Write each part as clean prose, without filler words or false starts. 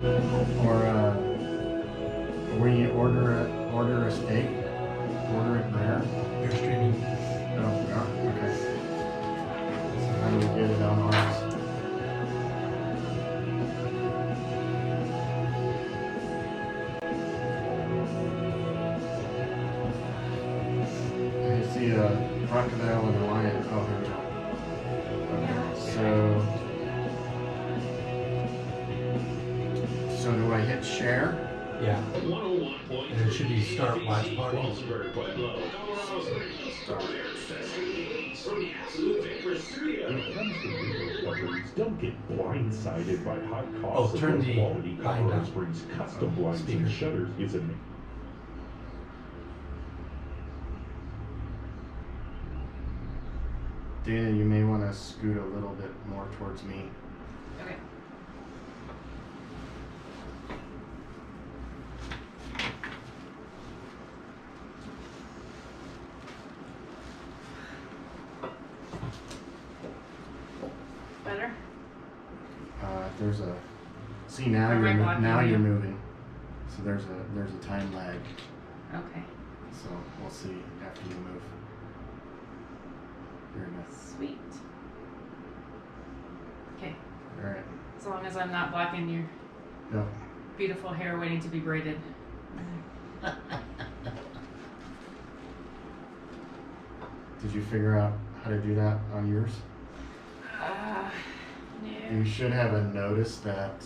Or when you order a steak, order it rare. You're streaming. Oh, we are? Okay. So how do we get it on ours? I see a crocodile and a lion. Oh, here we go. Okay. So do I hit share? Yeah. And it should be start watch party. Don't get blindsided by high costs. Oh, turn the quality volume down. brings custom blinds Speaker. and shutters. Is it? Dana, you may want to scoot a little bit more towards me. Okay. Better? There's a. See now Am I you're blocking now you? you're moving. So there's a time lag. Okay. So we'll see after you move. Very good. Sweet. Okay. All right. As long as I'm not blocking your No. beautiful hair waiting to be braided. Did you figure out how to do that on yours? No. You should have a notice that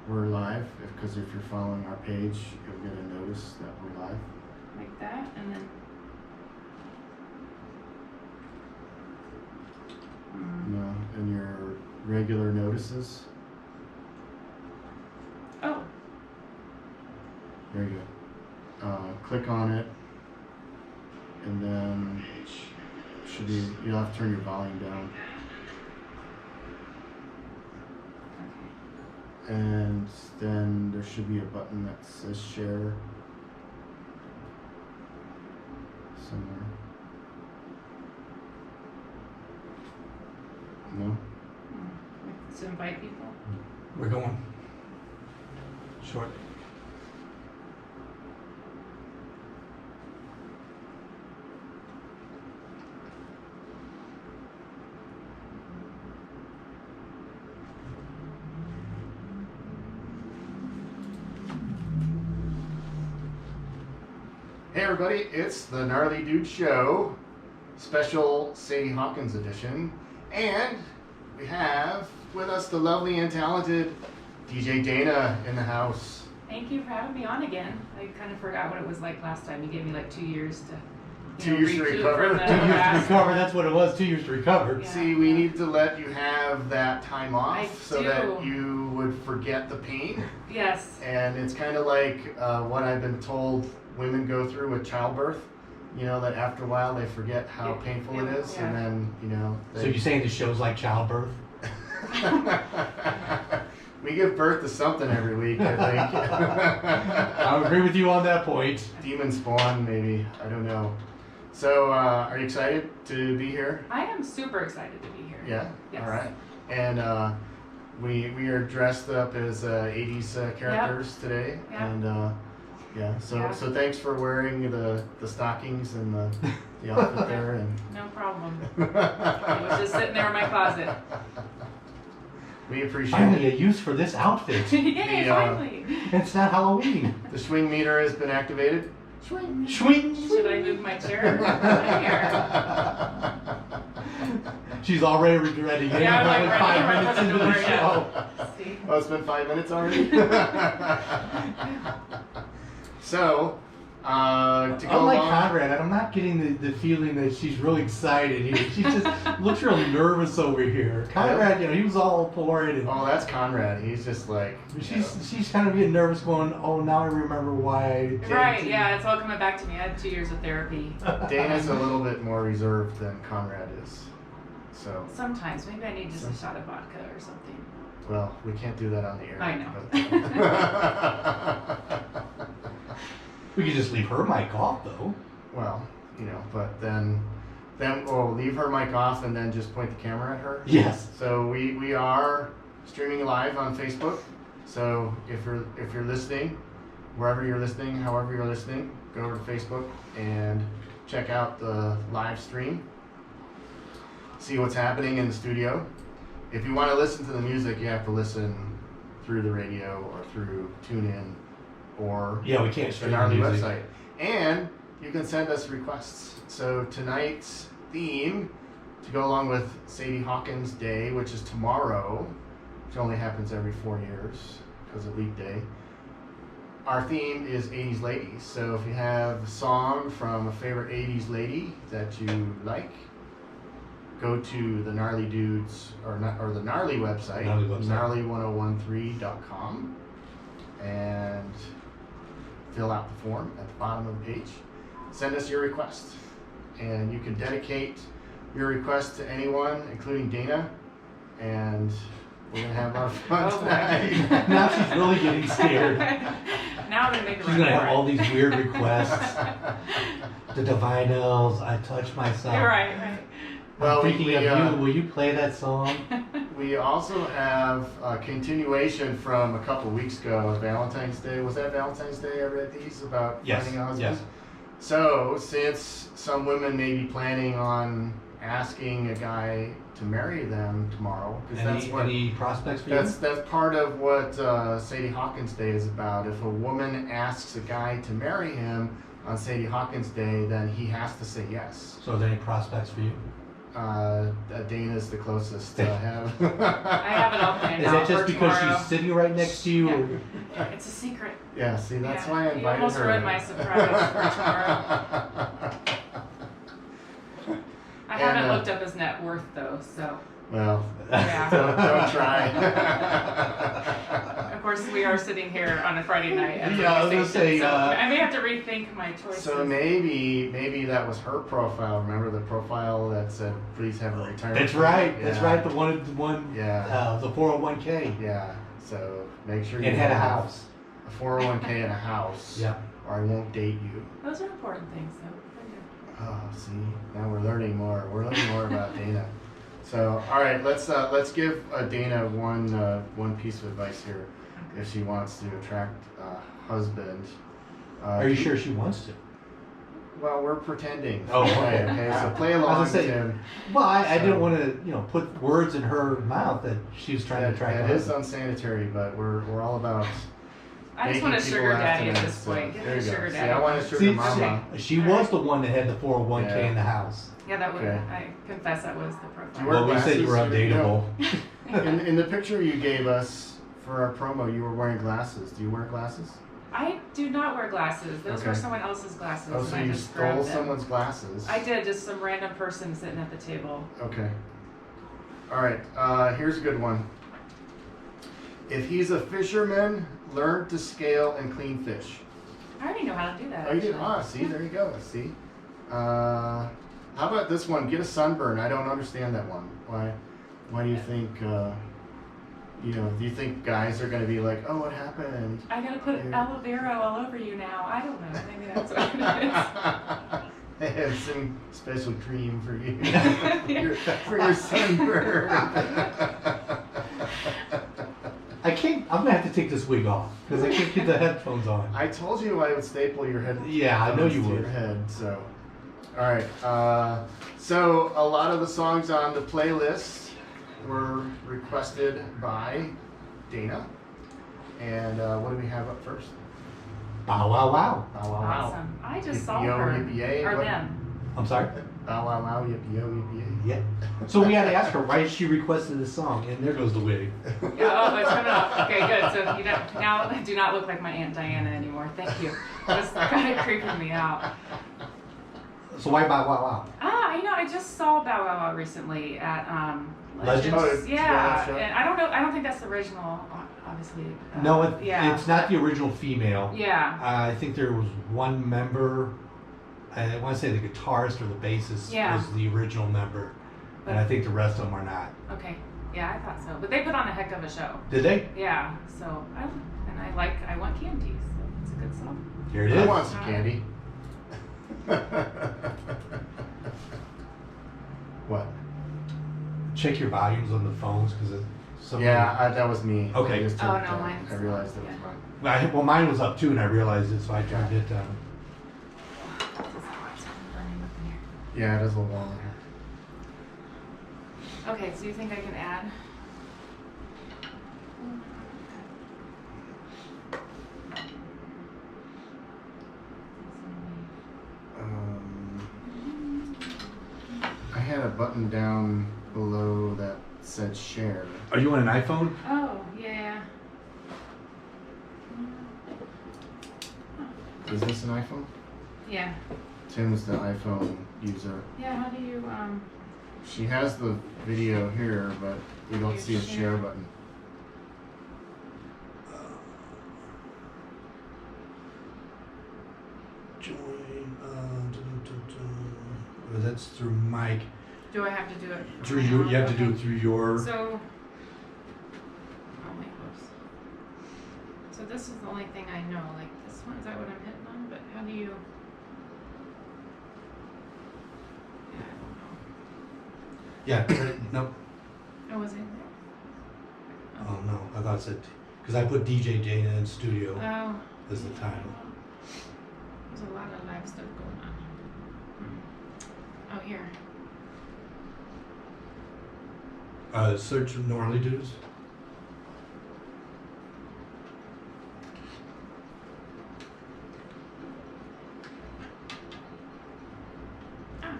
we're live, because if you're following our page, you'll get a notice that we're live. Like that, and then. No, and your regular notices. Oh. There you go. Click on it, and then should be, you'll have to turn your volume down. And then there should be a button that says share somewhere. No? To invite people. We're going shortly. Hey everybody, it's the Gnarly Dudes Show, special Sadie Hawkins edition, and we have with us the lovely and talented DJ Dana in the house. Thank you for having me on again. I kind of forgot what it was like last time. You gave me like 2 years to 2 years to recoup recover? from the 2 years to last- recover, that's what it was, 2 years to recover. Yeah. See, we need to let you have that time off I so do. that you would forget the pain. Yes. And it's kind of like what I've been told women go through with childbirth. You know, that after a while they forget how Yeah, painful yeah, it is, yeah. and then, you know. So you're saying this show's like childbirth? We give birth to something every week, I think. I agree with you on that point. Demon spawn, maybe. I don't know. So, are you excited to be here? I am super excited to be here. Yeah? Yes. All right. And we are dressed up as 80s characters today. Yep. And yeah, so thanks for wearing the stockings and the outfit there. And No problem. It was just sitting there in my closet. we appreciate Finally, it. a use for this outfit. Yay, The, finally. It's not Halloween. The swing meter has been activated. Swing. Swing. Should I move my chair? Here. She's already regretting it. Yeah, I'm We're like, only 5 right minutes in into front the of the door, show. See? Oh, it's been 5 minutes already? So, to go Unlike along... Conrad, I'm not getting the feeling that she's really excited here. She just looks real nervous over here. Conrad, he was all for it. And Oh, that's Conrad. He's just like... she's kind of getting nervous going, oh, now I remember why I did. Right, yeah, it's all coming back to me. I had 2 years of therapy. Dana's a little bit more reserved than Conrad is. So, Sometimes. Maybe I need just a shot of vodka or something. well, we can't do that on the air. I know. but- We could just leave her mic off, though. well, but then we'll leave her mic off and then just point the camera at her. Yes. So we are streaming live on Facebook. So if you're listening, wherever you're listening, however you're listening, go over to Facebook and check out the live stream. See what's happening in the studio. If you want to listen to the music, you have to listen through the radio or through TuneIn or Yeah, we can't the stream Gnarly music. website. And you can send us requests. So tonight's theme, to go along with Sadie Hawkins Day, which is tomorrow, which only happens every 4 years because of Leap Day. Our theme is 80s ladies. So if you have a song from a favorite 80s lady that you like, go to the Gnarly Dudes or the Gnarly website, gnarly1013.com, and fill out the form at the bottom of the page. Send us your request, and you can dedicate your request to anyone, including Dana, and we're gonna have our fun Oh, boy. tonight. Now she's really getting scared. Now I'm gonna make a She's run gonna for have all it. these weird requests. The Divinals, I Touch Myself. You're right. Well, I'm thinking we, of you. Will you play that song? We also have a continuation from a couple weeks ago, Valentine's Day. Was that Valentine's Day I read these about Yes, finding a husband? yes. So, since some women may be planning on asking a guy to marry them tomorrow, because that's what Any prospects for you? that's part of what Sadie Hawkins Day is about. If a woman asks a guy to marry him on Sadie Hawkins Day, then he has to say yes. So are there any prospects for you? Dana's the closest I have. I have it all planned Is out that just for because tomorrow. she's sitting right next to you? Yeah. Or- It's a secret. Yeah, see, that's Yeah, why I you invited almost her. ruined my surprise for I haven't And, looked up his net worth though, so Well, yeah. don't try. Of course, we are sitting here on a Friday night. As Yeah, I was a gonna station, say, so I may have to rethink my choices. So maybe that was her profile. Remember the profile that said, "Please have a retirement." That's right. That's Yeah. right. The one. Yeah. The 401k. Yeah. So make sure you And had a have house. a 401k and a house. Yeah. Or I won't date you. Those are important things, though. Oh, see, now we're learning more. We're learning more about Dana. So, all right, let's give Dana one piece of advice here, if she wants to attract a husband. Are you sure she wants to? Well, we're pretending. Oh, okay. okay. So play I was along, gonna say, Tim. Well, I So- didn't want to, put words in her mouth that she was trying to attract. That a is husband. unsanitary, but we're all about. I just making want a people sugar laugh daddy at tonight, this so point. Give me there a you go. sugar See, daddy. I want a sugar See, mama. she was the one that had the 401k Yeah. in the house. Yeah, that was. Okay. I confess that was the Do you profile. wear Well, we said you were glasses? You undateable. In the picture you gave us for our promo, you were wearing glasses. Do you wear glasses? I do not wear glasses. Those were Okay. someone else's glasses. Oh, and so I you just stole grabbed them. someone's glasses. I did, just some random person sitting at the table. Okay. All right. Here's a good one. If he's a fisherman, learn to scale and clean fish. I already know how to do that. Oh, you did? actually. Ah, see, there you go. See. How about this one? Get a sunburn. I don't understand that one. Why do you think? Do you think guys are going to be like, oh, what happened? I gotta put Yeah. aloe vera all over you now. I don't know. Maybe that's what it They have some special cream for you for your sunburn. I can't. I'm gonna have to take this wig off because I can't get the headphones on. I told you I would staple your head. Yeah, I know you to would. Your head. So, all right. So a lot of the songs on the playlist were requested by Dana. And what do we have up first? Bow wow wow. Bow wow wow. Awesome. I just saw Yippee-yo, her. yippee-yay, Or what? them. I'm sorry. Bow wow wow, yippee yo, yippee Yeah. So we had to ask her why she requested this song, and there goes the wig. Yeah, oh, it's coming off. Okay, good. So you don't, now I do not look like my Aunt Diana anymore. Thank you. That's kind of creeping me out. So why bow wow wow? I just saw Bow Wow Wow recently at Legends? Oh, it's Yeah, show? and I don't know. I don't think that's the original, obviously. No, yeah. it's not the original female. Yeah. I think there was one member. I want to say the guitarist or the bassist Yeah. was the original member, and I think the rest of them are not. Okay. Yeah, I thought so. But they put on a heck of a show. Did they? Yeah. So I want candy. So it's a good song. Here it I is. want some candy. What? Check your volumes on the phones because That was me. Okay. I just Oh, turned it no, down. mine's I realized it was on. mine. Well, mine was up too, and I realized it, so I turned it down. Yeah, it is a little warmer here. Okay, so you think I can add? I had a button down below that said share. Are you on an iPhone? Oh, yeah. Is this an iPhone? Yeah. Tim's the iPhone user. Yeah, how do you, She has the video here, but we don't You see a share. share button. Join. That's through Mike. do I have to do it? Through you have to do it through your. So, oh my gosh. So this is the only thing I know. Like this one, is that what I'm hitting on? But how do you? Yeah, I don't know. Yeah. No. Oh, was it there? Oh no, I thought it said because I put DJ Dana in studio Oh. as the title. There's a lot of live stuff going on. Oh, here. Search Gnarly Dudes. Ah.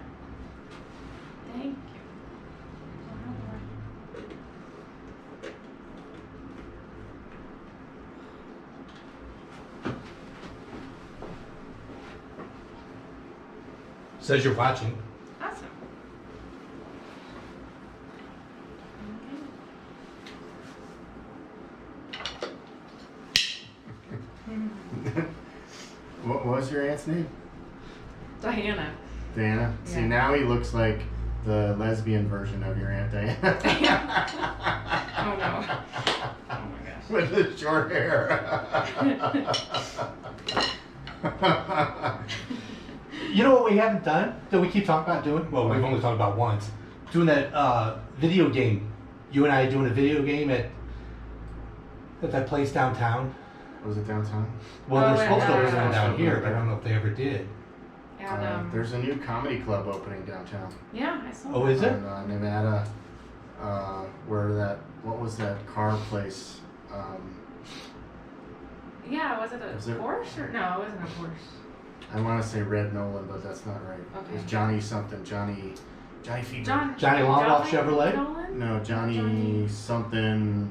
Thank you. So how do Says you're watching. Awesome. Okay. What was your aunt's name? Diana. Diana? See, Yeah. now he looks like the lesbian version of your Aunt Diana. Oh no. Oh my gosh. With the short hair. You know what we haven't done that we keep talking about doing? Well, we've only talked about once. Doing that video game. You and I doing a video game at that place downtown. Was it downtown? Well, Oh, they're supposed to yeah. open one down here, but I don't know if they ever did. And, There's a new comedy club opening downtown. yeah, I saw Oh, that. is it? In Nevada. Where what was that car place? Yeah, was it a Was it- Porsche or no? It wasn't a Porsche. I want to say Red Nolan, but that's not right. Okay. It was Johnny something. Johnny Fever. Johnny Longoff Chevrolet? Nolan? No, Johnny something.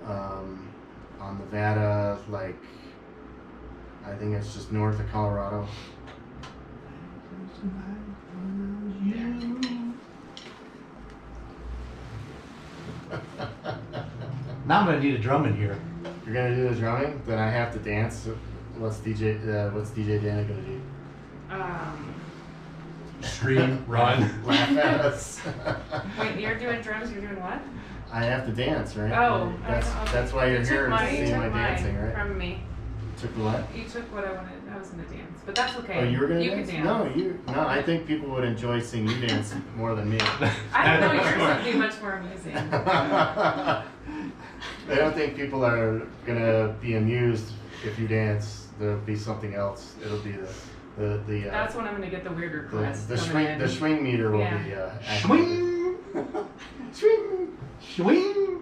On Nevada, like I think it's just north of Colorado. Now I'm gonna need a drum in here. You're gonna do the drumming, then I have to dance. What's DJ Dana gonna do? Scream, run. Laugh at us. Wait, you're doing drums. You're doing what? I have to dance, right? Oh, that's okay. that's why you're You here took to my- you see took my mine dancing, right? From me. Took the what? You took what I wanted. I was gonna dance, but that's okay. Oh, you were gonna you dance? can dance. No, I think people would enjoy seeing you dance more than me. I don't know. Yours would be much more amusing. I don't think people are gonna be amused if you dance. There'll be something else. It'll be the That's when I'm gonna get the weird requests. the coming swing in. the swing meter will Yeah. be activated. Swing, Swing. swing.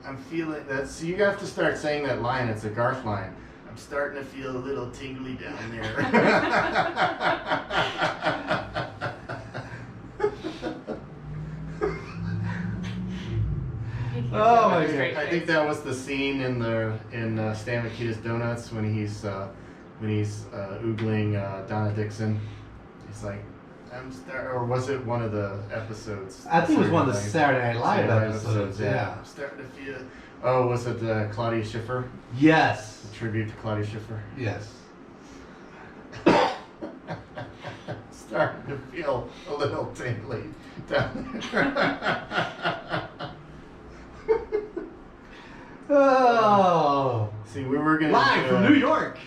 I'm feeling that. So you have to start saying that line. It's a Garth line. I'm starting to feel a little tingly down there. Oh my Straight I think face. that was the scene in Stan Mikita's Donuts when he's oogling Donna Dixon. He's like, or was it one of the episodes? I think it was one of the Saturday Night Live episodes. Yeah. I'm starting to feel. Oh, was it Claudia Schiffer? Yes. The tribute to Claudia Schiffer. Yes. Starting to feel a little tingly down there. Oh. See, we were gonna Live do from New York.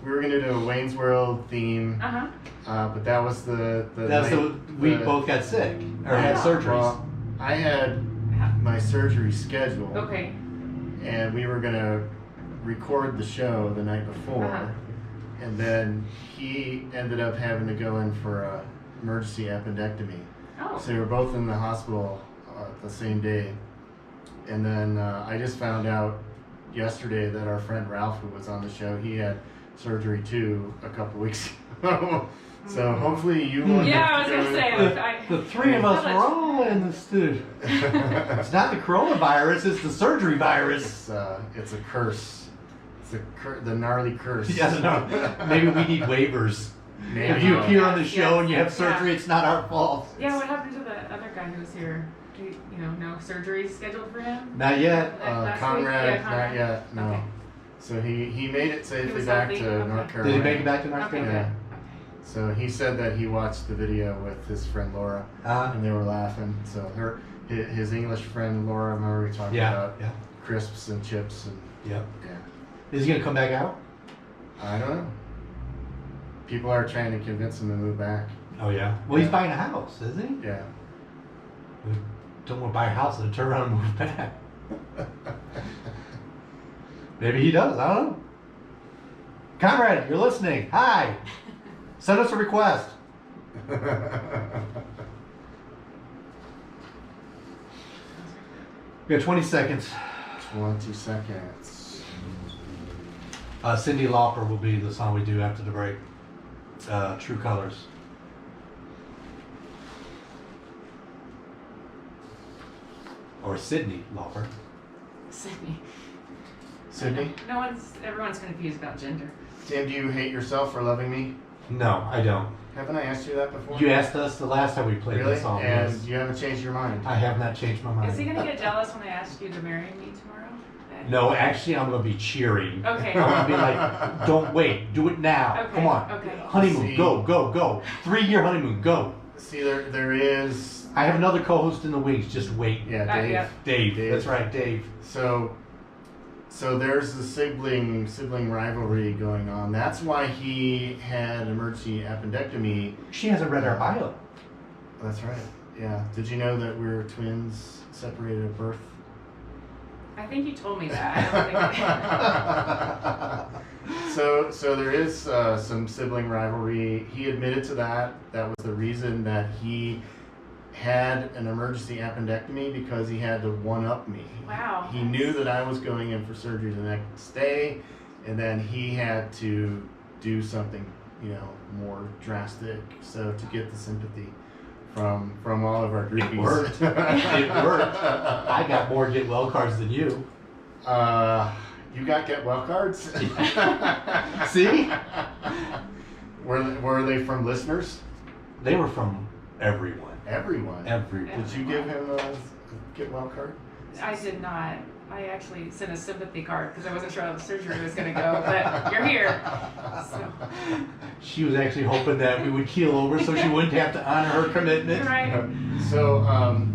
We were gonna do a Wayne's World theme, but that was That's we both got sick or had Wow. surgeries. Well, I had my surgery schedule. Okay. And we were gonna record the show the night before, Uh-huh. and then he ended up having to go in for a emergency appendectomy. Oh. So we were both in the hospital the same day, and then I just found out yesterday that our friend Ralph, who was on the show, he had surgery too a couple weeks ago. So hopefully you won't. Yeah, I have was to gonna do it. say. The three of us were all in the studio. It's not the coronavirus, it's the surgery virus. It's a curse. It's the gnarly curse. Yes, no. Maybe we need waivers. Maybe. If you appear on the Yes, show yes, and you have surgery, yeah. it's not our fault. Yeah, what happened to the other guy who was here? Do you know, no surgery scheduled for him? Not yet. Last week? Conrad, Yeah, Conrad. not yet. No. Okay. So he made it He safely was back healthy? to Okay. North Carolina. Did he make it back to North Okay, Carolina? good. So he said that he watched the video with his friend Laura, and they were laughing. So his English friend Laura, remember we talked about Yeah. crisps and chips and Yep. yeah. Is he gonna come back out? I don't know. People are trying to convince him to move back. Oh yeah. Well, he's Yeah. buying a house, isn't he? Yeah. We don't want to buy a house and then turn around and move back. Maybe he does. I don't know. Conrad, you're listening. Hi. Send us a request. We have 20 seconds. 20 seconds. Cyndi Lauper will be the song we do after the break. True Colors. Or Sydney Lauper. Sydney. Sydney, Everyone's confused about gender. Tim, do you hate yourself for loving me? No, I don't. Haven't I asked you that before? You asked us the last time we played Really? this song. And Yes. you haven't changed your mind? I have not changed my mind. Is he gonna get jealous when I ask you to marry me tomorrow? No, actually, I'm gonna be cheering. Okay. I'm gonna be like, don't wait, do it now. Okay, Come on. okay. Honeymoon, See. go. 3-year honeymoon, go. See, there is. I have another co-host in the wings. Just wait. Yeah, Dave. yeah. Dave. Dave. That's right, Dave. So there's the sibling rivalry going on. That's why he had emergency appendectomy. She hasn't read our bio. That's right. Yeah. Did you know that we're twins separated at birth? I think you told me that. I don't think So there is some sibling rivalry. He admitted to that. That was the reason that he had an emergency appendectomy, because he had to one-up me. Wow. He knew that I was going in for surgery the next day, and then he had to do something, more drastic. So to get the sympathy from all of our groupies. It worked. It worked. I got more get well cards than you. You got get well cards? See? Were they from listeners? They were from everyone. Everyone. Everyone. Did you give him a get well card? I did not. I actually sent a sympathy card because I wasn't sure how the surgery was going to go, but you're here. So. She was actually hoping that we would keel over so she wouldn't have to honor her commitment. Right. So,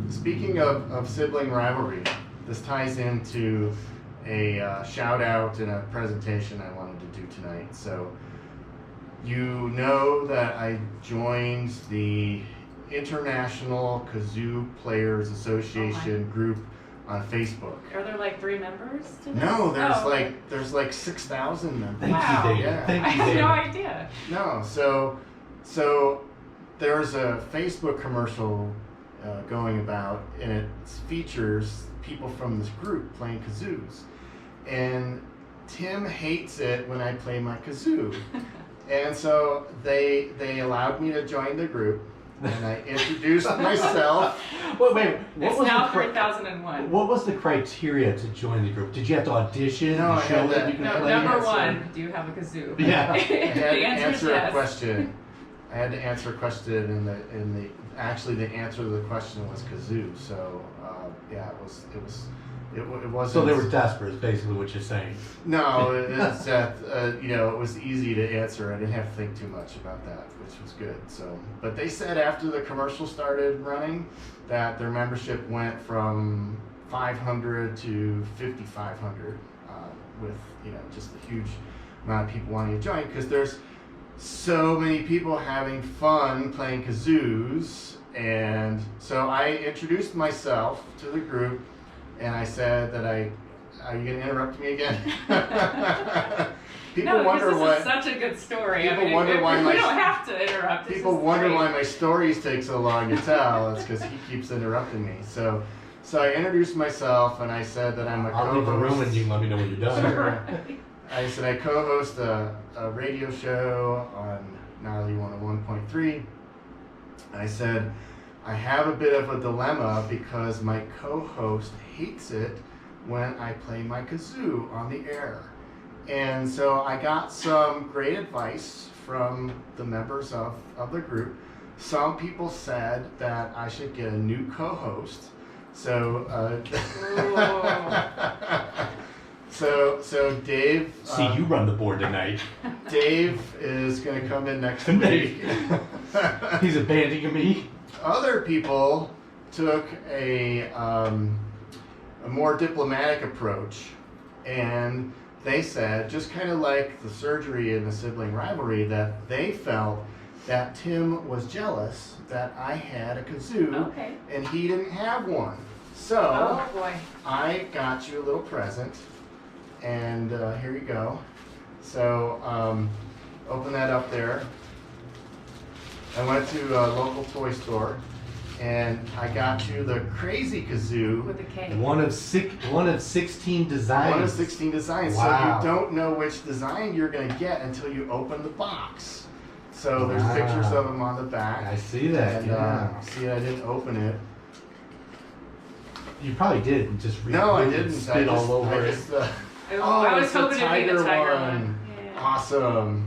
speaking of sibling rivalry, this ties into a shout out and a presentation I wanted to do tonight. So, you know that I joined the International Kazoo Players Association group on Facebook. Are there like 3 members to this? No, okay. there's like 6,000 members. Thank Wow. you, David. Yeah. Thank I you, had David. no idea. No, so there's a Facebook commercial going about, and it features people from this group playing kazoos. And Tim hates it when I play my kazoo. And so they allowed me to join the group, and I introduced myself. Wait, what It's was now the 3001. What was the criteria to join the group? Did you have to audition No, to I show had that to- you could No, play? number Yes, sir. 1, do you have a kazoo? Yeah. I The had to answer is answer a yes. question. I had to answer a question, and actually the answer to the question was kazoo. So yeah, it wasn't. So they were desperate, is basically what you're saying. No, it's that it was easy to answer. I didn't have to think too much about that, which was good. So, but they said after the commercial started running that their membership went from 500 to 5,500, with just a huge amount of people wanting to join, because there's so many people having fun playing kazoos And so I introduced myself to the group, and I said that are you going to interrupt me again? People no, wonder this why. is such a good story. People I mean, wonder why we don't have to interrupt. People wonder why my stories take so long to tell. It's because he keeps interrupting me. So I introduced myself, and I said that I'm a I'll leave the room co-host. and you can let me know when you're done. Sure. I said I co-host a radio show on Gnarly 101.3. And I said I have a bit of a dilemma because my co-host hates it when I play my kazoo on the air. And so I got some great advice from the members of the group. Some people said that I should get a new co-host. So, so Dave. See, you run the board tonight. Dave is going to come in next Tonight. week. He's abandoning me. Other people took a more diplomatic approach, and they said, just kind of like the surgery and the sibling rivalry, that they felt that Tim was jealous that I had a kazoo and he didn't have one. So Oh boy. I got you a little present, and here you go. So open that up there. I went to a local toy store, and I got you the Crazy Kazoo. With a K. One of 16 designs. One of 16 designs. Wow. So you don't know which design you're going to get until you open the box. So there's Wow. pictures of them on the back. I see that. And Yeah. see, I didn't open it. You probably did and just No, I removed and didn't. spit all over I it. just, I was it's the hoping it'd be the tiger one. Yeah. Awesome.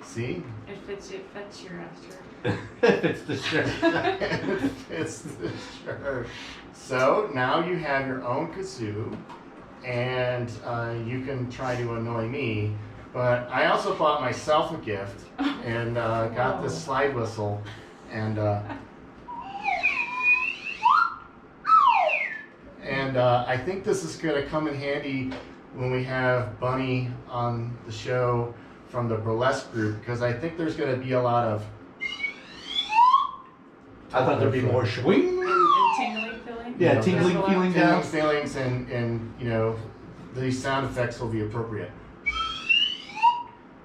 See? It fits your shirt. It's the shirt. It's the shirt. So now you have your own kazoo, and you can try to annoy me. But I also bought myself a gift and got this slide whistle, and I think this is going to come in handy when we have Bunny on the show from the burlesque group, because I think there's going to be a lot of. I thought there'd be more swing. And tingling feeling? Yeah, No, tingling there's a feeling Tingling down. feelings, and you know, these sound effects will be appropriate.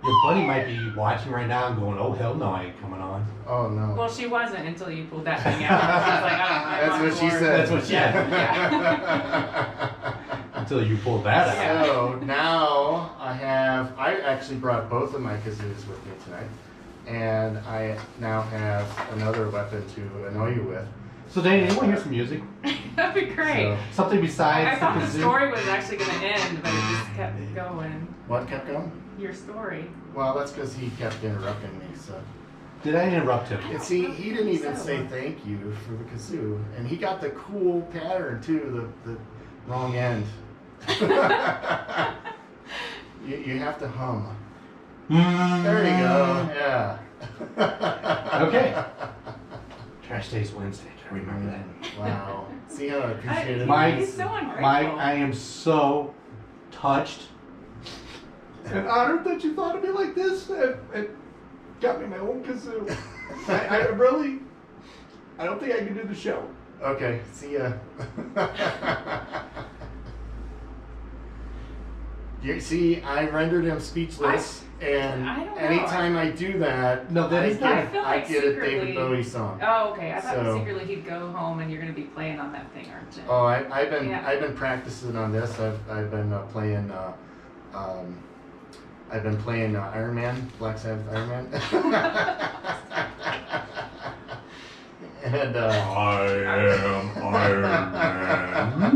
Your buddy might be watching right now and going, "Oh hell no, I ain't coming on." Oh no. Well, she wasn't until you pulled that thing out. She was like, I'm That's on what she board. said. That's what she Yeah. Until you pull that out. So now I actually brought both of my kazoos with me tonight, and I now have another weapon to annoy you with. So Danny, anyone hear some music? That'd be great. So, Something besides I thought the kazoo? story was actually going to end, but it just kept going. what kept going? Your story. Well, that's because he kept interrupting me. So, Did I interrupt him? and see, he didn't even say thank you for the kazoo, and he got the cool pattern too, the wrong end. you have to hum. There you go. Yeah. Okay. Trash Days Wednesday. I remember that. Wow. See how I appreciate it? My- He's so ungrateful. I am so touched and honored that you thought of me like this and got me my own kazoo. I really, I don't think I can do the show. Okay. See ya. You see, I rendered him speechless, and I don't know. anytime I do that, No, that is I feel I like get a secretly. David Bowie song. Oh, okay. I thought So- secretly he'd go home and you're going to be playing on that thing, aren't you? Oh, I've been Yeah. I've been practicing on this. I've been playing I've been playing Iron Man, Black Sabbath Iron Man. And I am Iron Man.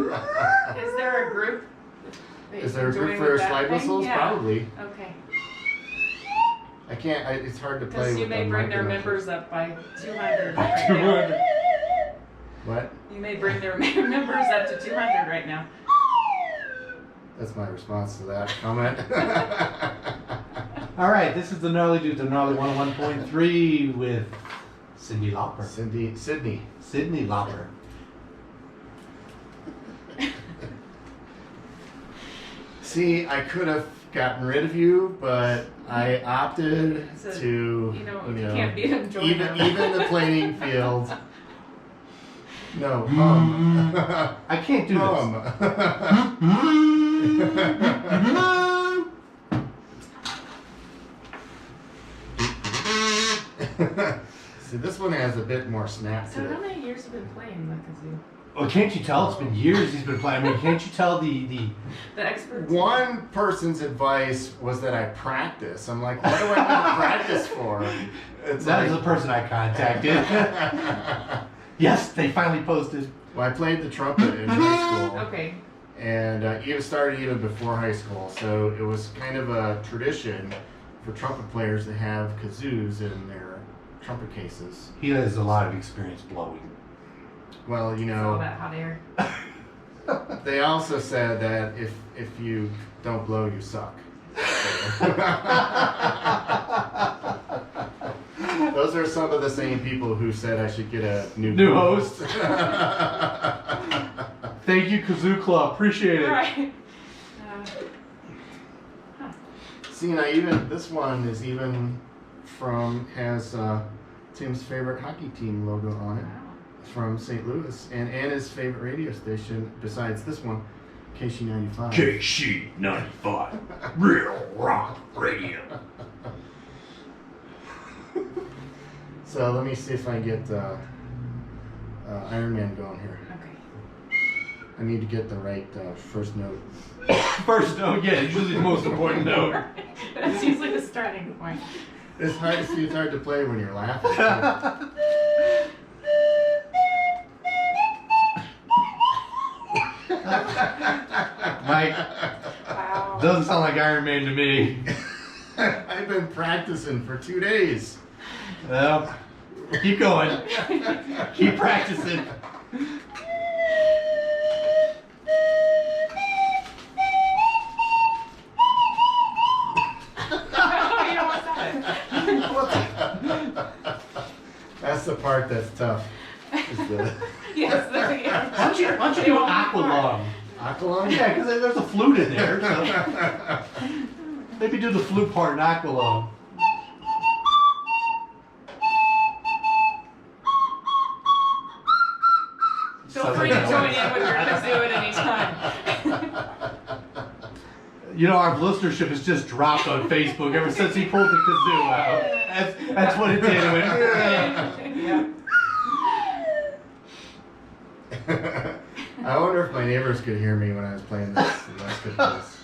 Is there a group? that is you there a can group join for with that slide thing? whistles? Yeah. Probably. Okay. I can't. It's hard to play Because with you may the bring mic their and members up by 200 right now. 200. What? You may bring their members up to 200 right now. That's my response to that comment. All right, this is the Gnarly Dudes of Gnarly 101.3 with Cindy Lauper. Sydney. Sydney Lauper. See, I could have gotten rid of you, but I opted So, to, You can't beat them, join them. even the playing field. No, hum. I can't do Hum. See, this one has a bit more snap So to how it. many years have you been playing the kazoo? Oh, can't you tell? It's been years he's been playing. I mean, can't you tell the The experts. One person's advice was that I practice. I'm like, what do I need to practice for? It's that like, is the person I contacted. Yes, they finally posted. well, I played the trumpet in high school. Okay. And it started even before high school, so it was kind of a tradition for trumpet players to have kazoos in their trumpet cases. He has a lot of experience blowing. Well, you It's all know, that hot air. they also said that if you don't blow, you suck. Those are some of the same people who said I should get a new host. Thank you, Kazoo Club. Appreciate it. Right. See, now this one is even has Tim's favorite hockey team logo on it. Wow. From St. Louis, and his favorite radio station besides this one, KC95. KC95, real rock radio. So let me see if I can get Iron Man going here. Okay. I need to get the right first note. First note, yeah, it's usually the most important note. That's usually the starting point. It's hard to see. It's hard to play when you're laughing. Mike, Wow. doesn't sound like Iron Man to me. I've been practicing for 2 days. Well, keep going. Keep practicing. You don't want that. That's the part that's tough. Is the Yes, that's yeah. Why don't you do an aqualung? aqualung? Yeah, because there's a flute in there. So. Maybe do the flute part in aqualung. Feel free to join in with your kazoo at any time. You know, our listenership has just dropped on Facebook ever since he pulled the kazoo out. That's what it did. It went, Yeah. I wonder if my neighbors could hear me when I was playing this. That's good for this.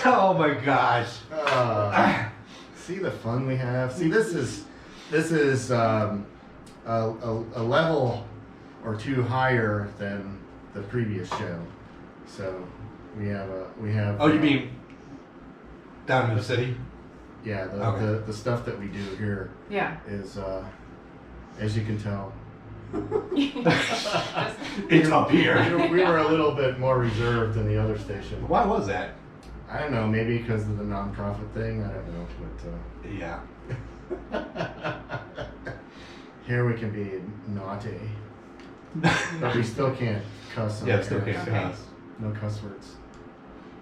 oh my gosh. See the fun we have. See, this is a level or two higher than the previous show. So we have. Oh, you mean down in the city? Yeah, Okay. the stuff that we do here Yeah. is, as you can tell, It's up here. we were a little bit more reserved than the other station. Why was that? I don't know, maybe because of the nonprofit thing. I don't know, Yeah. but here we can be naughty, but we still can't cuss. On Yeah, air. still can't Okay. cuss. No cuss words.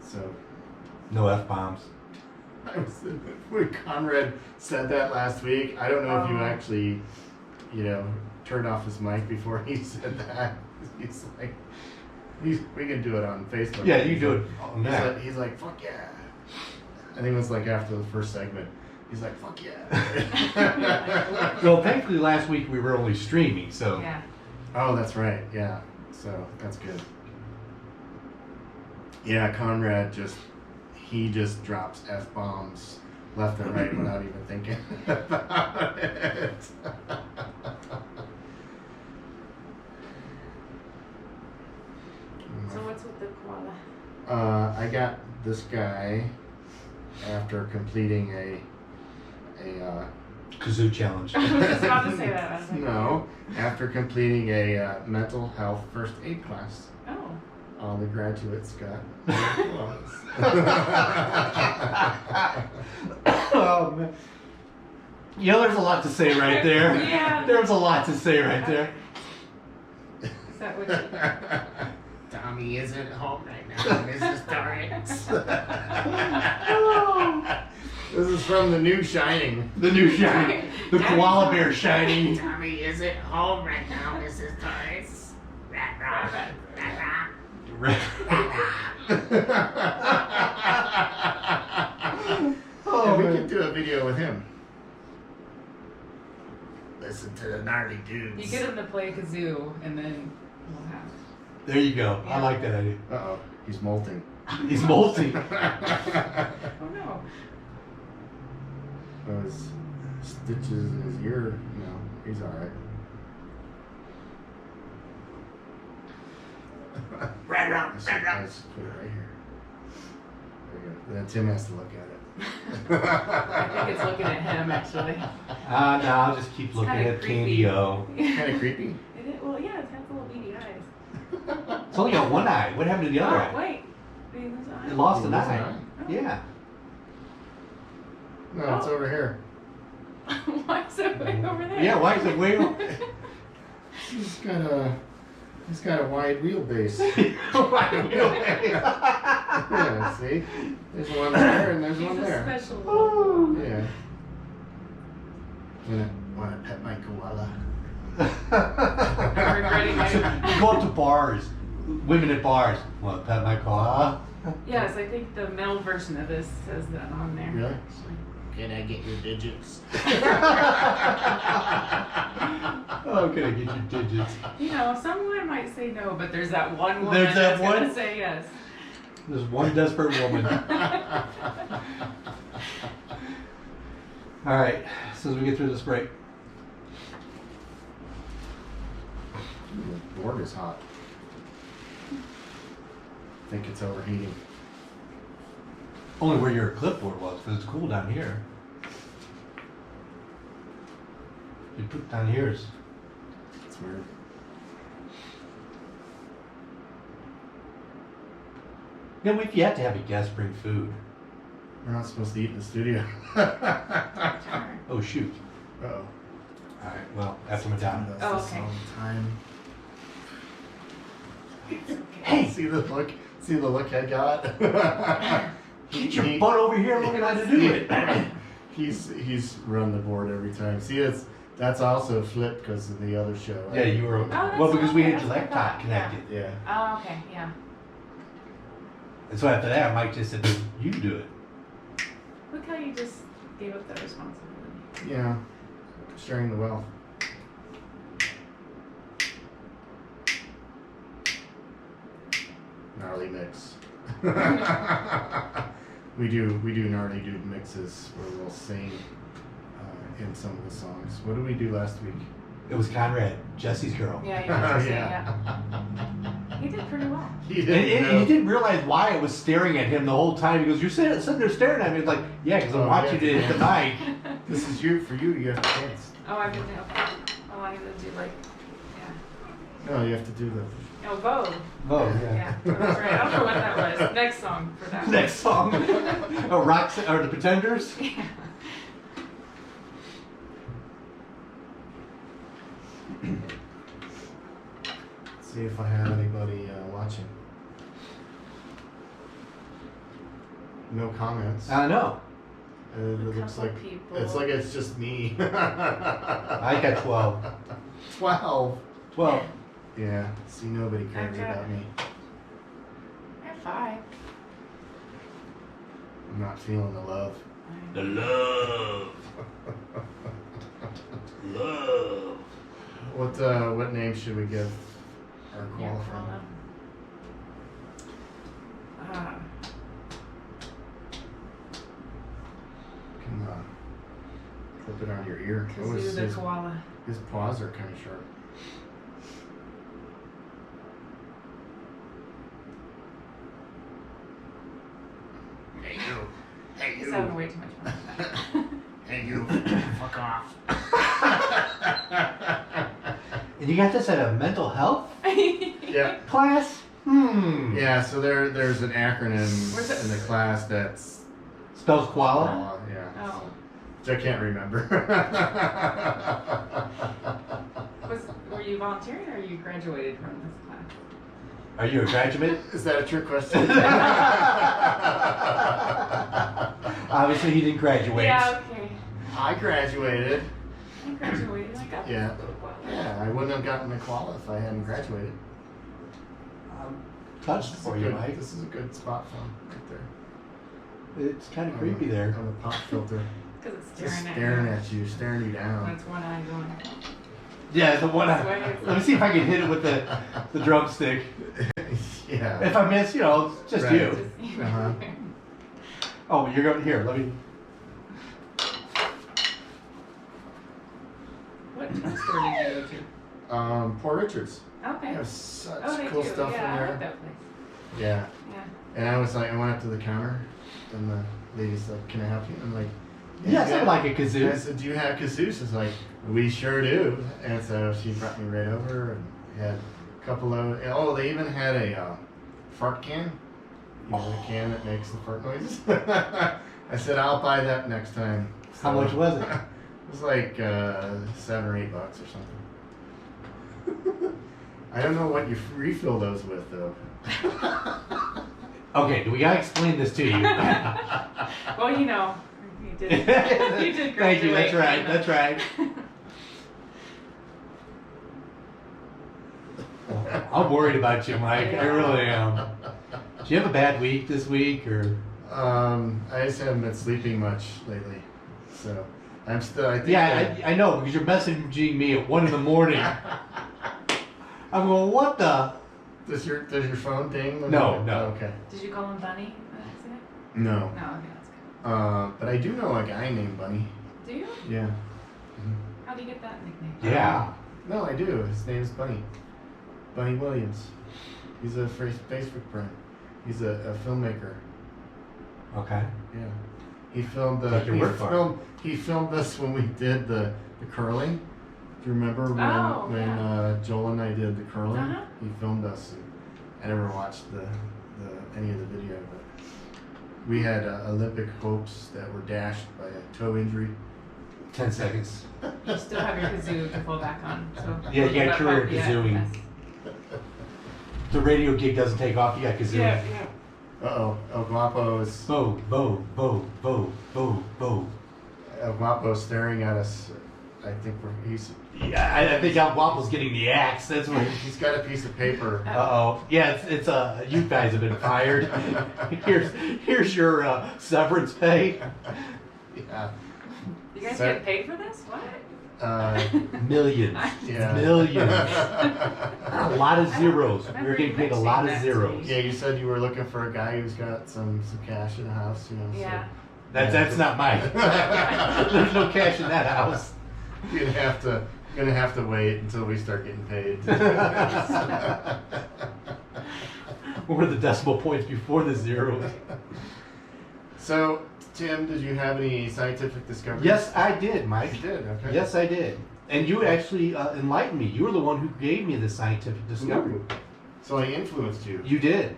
So No F-bombs. when Conrad said that last week, I don't know if you Oh. actually, turned off his mic before he said that. He's like, we can do it on Facebook. Yeah, you do it on that. He's like, fuck yeah. I think it was like after the first segment. He's like, fuck yeah. Well, thankfully last week we were only streaming, so. Yeah. Oh, that's right. Yeah. So that's good. Yeah, Conrad just drops F-bombs left and right without even thinking about it. So what's with the koala? I got this guy after completing a Kazoo challenge. I was just about to say that. I was like, no, after completing a mental health first aid class. Oh. All the graduates got applause. Oh, man. You know, there's a lot to say right there. Yeah. There's a lot to say right there. Is that what you... Tommy isn't home right now, Mrs. Torrance. This is from the new Shining. The new Shining. The koala bear Shining. Tommy isn't home right now, Mrs. Torres. Rat, rat, rat, rat, Oh, we could do a video with him. Listen to the gnarly dudes. You get him to play kazoo, and then we'll have. There you go. I Yeah. like that idea. Uh-oh, he's molting. He's molting. Oh no. Oh, his stitches in his ear, he's alright. rat, rat, Let's rat, rat. put it right here. There you go. Then Tim has to look at it. I think it's looking at him actually. No, I'll just keep looking kinda at creepy. Candy-O. Kind of creepy. Well, yeah, it has little beady eyes. It's only got one eye. What happened to the other eye? Wait. Did he lose an eye? It lost an He lost an eye. eye? Yeah. No, it's over here. Why is it way over there? Yeah, why is it way over? He's got a wide wheelbase. Yeah, see? There's one there and there's He's one a there. special Yeah. Wanna pet my koala? I'm regretting it. You go up to bars, women at bars. Want to pet my koala? Yes, I think the male version of this says that on there. Really? Actually. Can I get your digits? Oh, can I get your digits? You know, someone might say no, but there's that one woman There's that that's one? gonna say yes. There's one desperate woman. All right, as soon as we get through this break. The board is hot. I think it's overheating. Only where your clipboard was, because it's cool down here. You put down here is. It's weird. You know, if you have to have a guest bring food. We're not supposed to eat in the studio. Oh shoot. Uh-oh. All right. Well, after my time. Does Oh, this okay. all the time. Hey, See the look? See the look I got? get your butt over here. Look at how to do it. He's run the board every time. See, that's also flipped because of the other show. Yeah, you were. that's Well, because we okay, had your that's what I laptop thought, connected. Yeah. Oh, okay, yeah. And so after that, Mike just said, "You do it." Look how you just gave up that responsibility. Yeah. Sharing the wealth. Gnarly mix. we do gnarly dude mixes where we'll sing in some of the songs. What did we do last week? It was Conrad, Jesse's girl. Yeah, you did say, Yeah. yeah. He did pretty well. He And didn't he know. didn't realize why I was staring at him the whole time. He goes, "You're sitting there staring at me." It's like, "Yeah, because I'm Oh, watching yeah. you hit the mic." This is you. For you, you have to dance. Oh, I didn't know. Oh, I had to do like, yeah. No, you have to do the. Oh, Vogue. Oh, Yeah, that's right. I don't know what that was. Next song for that. Next song. Oh, Rocks or the Pretenders. Yeah. See if I have anybody watching. No comments. I know. It looks couple like people. it's like it's just me. I got 12. 12. 12. Yeah. See, nobody cares I've got- about me. I have 5. I'm not feeling the love. The love. Love. What name should we give our Yeah, qualifier? Can clip it on your ear. Oh, Kazoo the koala. his paws are kind of sharp. Hey, you. Hey, He's you. having way too much fun with that. Hey, you. Fuck off. And you got this at a mental health Yeah. class? Yeah, so there's an acronym Where's it? in the class that's Spells koala? yeah. Oh. Which I can't remember. Were you volunteering or you graduated from this class? Are you a graduate? Is that a trick question? Obviously, he didn't graduate. Yeah, okay. I graduated. I graduated. I got Yeah. this for a while. Yeah, I wouldn't have gotten the koala if I hadn't graduated. Touched This is for a you, good- Mike. This is a good spot for him right there. It's kind of creepy there. On the pop filter. Because it's Just staring at you. staring you down. That's one eye going. Yeah, the one. This way is- Let me see if I can hit it with the drumstick. Yeah. If I miss, it's just Right. you. Just- Uh-huh. Oh, you're going here. Let me. What toy store did you go to? Port Richards. Okay. They have such Oh, they cool do. stuff Yeah, in I there. like that place. Yeah. Yeah. And I was like, I went up to the counter, and the lady's like, "Can I help you?" I'm like, Yes, yeah. I like a And I kazoo. said, "Do you have kazoos?" She's like, "We sure do." And so she brought me right over and had a couple of. Oh, they even had a fart can. You know, the can that makes the fart noises. I said, "I'll buy that next time." How much was it? It was like $7 or $8 or something. I don't know what you refill those with though. Okay, do we gotta explain this to you? Well, you did. You did graduate. Thank you. That's right. That's right. I'm worried about you, Mike. I really am. Do you have a bad week this week, or? I just haven't been sleeping much lately, so I'm still. I think. Yeah, I know because you're messaging me at 1 a.m. I'm going, what the? Does your phone ding? when No, you- no. Oh, okay. Did you call him Bunny by accident? No. No, okay, that's good. But I do know a guy named Bunny. Do you? Yeah. How do you get that nickname? Yeah. No, I do. His name is Bunny. Bunny Williams. He's a Facebook friend. He's a filmmaker. Okay. Yeah. He filmed the. Take your word for it. He filmed us when we did the curling. Do you remember when Oh, yeah. Joel and I did the curling? Uh-huh. He filmed us. And I never watched any of the video, but we had Olympic hopes that were dashed by a toe injury. 10 seconds. You still have your kazoo to fall back on. So Yeah, you got a career at Yeah, kazooing. yes. The radio gig doesn't take off. You got kazoo. Yeah, yeah. El Guapo is Bo, bo, bo, bo, bo, bo. El Guapo staring at us. I think he's Yeah, I think Al Waffle's getting the axe. That's what. he's got a piece of paper. Uh-oh. Yeah, it's you guys have been fired. Here's your severance pay. Yeah. You guys So- get paid for this? What? Millions. Yeah. Millions. A lot of zeros. I We're getting paid a lot of zeros. Yeah, you said you were looking for a guy who's got some cash in the house, you know. so Yeah. That's not mine. There's no cash in that house. You're gonna have to wait until we start getting paid. What were the decimal points before the zeros? So, Tim, did you have any scientific discoveries? Yes, I did, Mike. You did. Okay. Yes, I did. And you actually enlightened me. You were the one who gave me the scientific discovery. Ooh. So I influenced you You did.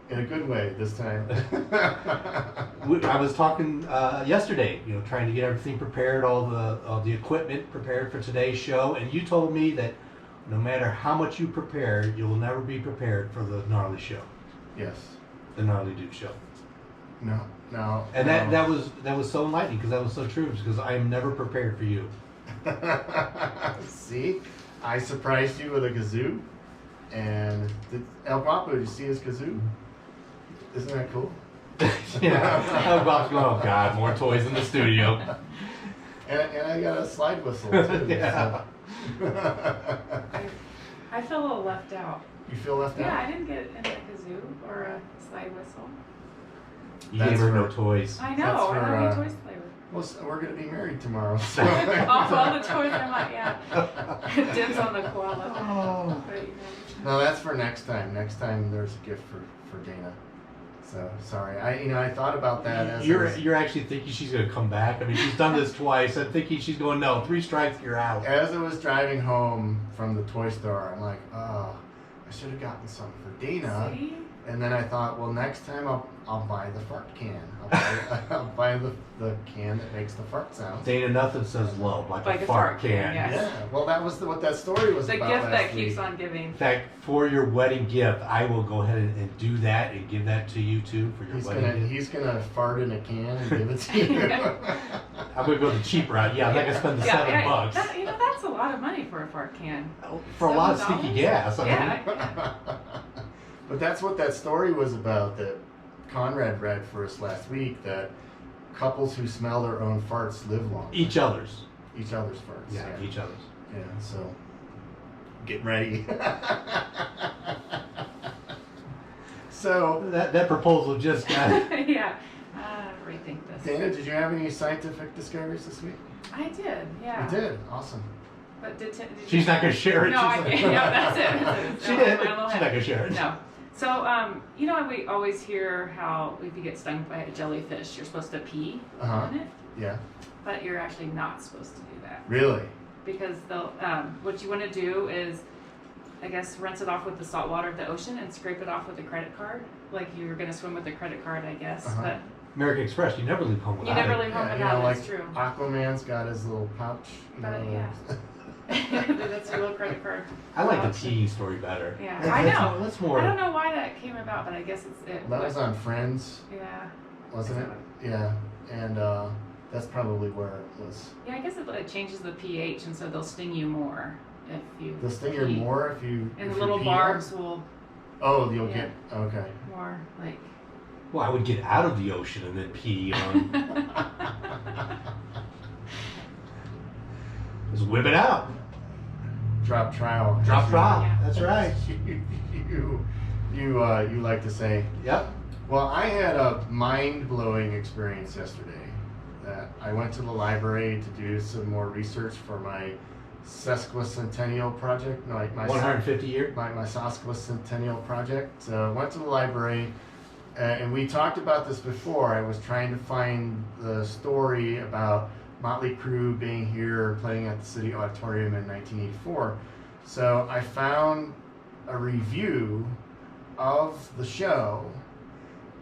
in a good way this time. I was talking yesterday, trying to get everything prepared, all the equipment prepared for today's show, and you told me that no matter how much you prepare, you will never be prepared for the Gnarly Show, Yes. the Gnarly Dudes Show. No. No. And no. that was so enlightening because that was so true because I am never prepared for you. See, I surprised you with a kazoo, and El Guapo, did you see his kazoo? Isn't that cool? Yeah, I'm about to go. Oh God, more toys in the studio. And I got a slide whistle too. Yeah. So. I feel a little left out. You feel left Yeah, out? I didn't get a kazoo or a slide whistle. You That's gave her no for- toys. I That's know. for, I don't have any toys to play with. Well, we're gonna be married tomorrow. So. Off all the toys I might, yeah. Dibs on the koala. Oh. But, No, that's for next time. Next time there's a gift for Dana. So sorry. I thought about that as I was- You're actually thinking she's gonna come back. I mean, she's done this twice. I'm thinking she's going, no, 3 strikes, you're out. as I was driving home from the toy store. I'm like, oh, I should have gotten some for Dana. See? And then I thought, well, next time I'll buy the fart can. I'll buy the can that makes the fart sounds. Dana, nothing says love like Like a a fart fart can. can, yeah. Yeah. Well, that was what that story was The about gift last that week. keeps on giving. In fact, for your wedding gift, I will go ahead and do that and give that to you too for your wedding gift. He's gonna fart in a can and give it to you. I'm gonna go the cheap route. Yeah, I'm not gonna spend the $7. That's a lot of money for a fart can. For a lot of sticky $7? gas. I mean, Yeah. But that's what that story was about that Conrad read for us last week, that couples who smell their own farts live longer. Each other's. Each other's farts. Yeah, each other's. Yeah, so get ready. So, That proposal just got. Yeah. Rethink this. Dana, did you have any scientific discoveries this week? I did, yeah. You did. Awesome. But did She's not gonna share it. No, I She's like- can't. No, that's it. She No, did. my She's little not head. gonna share it. No. So, you know, we always hear how if you get stung by a jellyfish, you're supposed to pee on it, Yeah. but you're actually not supposed to do that Really? because they'll. What you want to do is, I guess, rinse it off with the salt water of the ocean and scrape it off with a credit card, like you're gonna swim with a credit card, I guess. Uh-huh. But American Express, you never leave home you without never it. leave home Yeah, without it. like It's true. Aquaman's got his little pouch. But, yeah. That's your little credit card. I like the pouch. peeing story better. Yeah, That's- I know. That's more. I don't know why that came about, but I guess it. That was on Friends, Yeah. wasn't it? Yeah. And that's probably where it was. Yeah, I guess it changes the pH, and so they'll sting you more if you. They'll sting you pee. more if you. And if the you little pee barbs on- will Oh, you'll Yeah. get. Okay. more like. Well, I would get out of the ocean and then pee on. Just whip it out. Drop trowel. Drop as trial. Yeah. That's right. You like to say. Yep. Well, I had a mind-blowing experience yesterday. That I went to the library to do some more research for my sesquicentennial project. No, like my 150 year. my sesquicentennial project. So I went to the library, and we talked about this before. I was trying to find the story about Motley Crue being here playing at the City Auditorium in 1984. So I found a review of the show,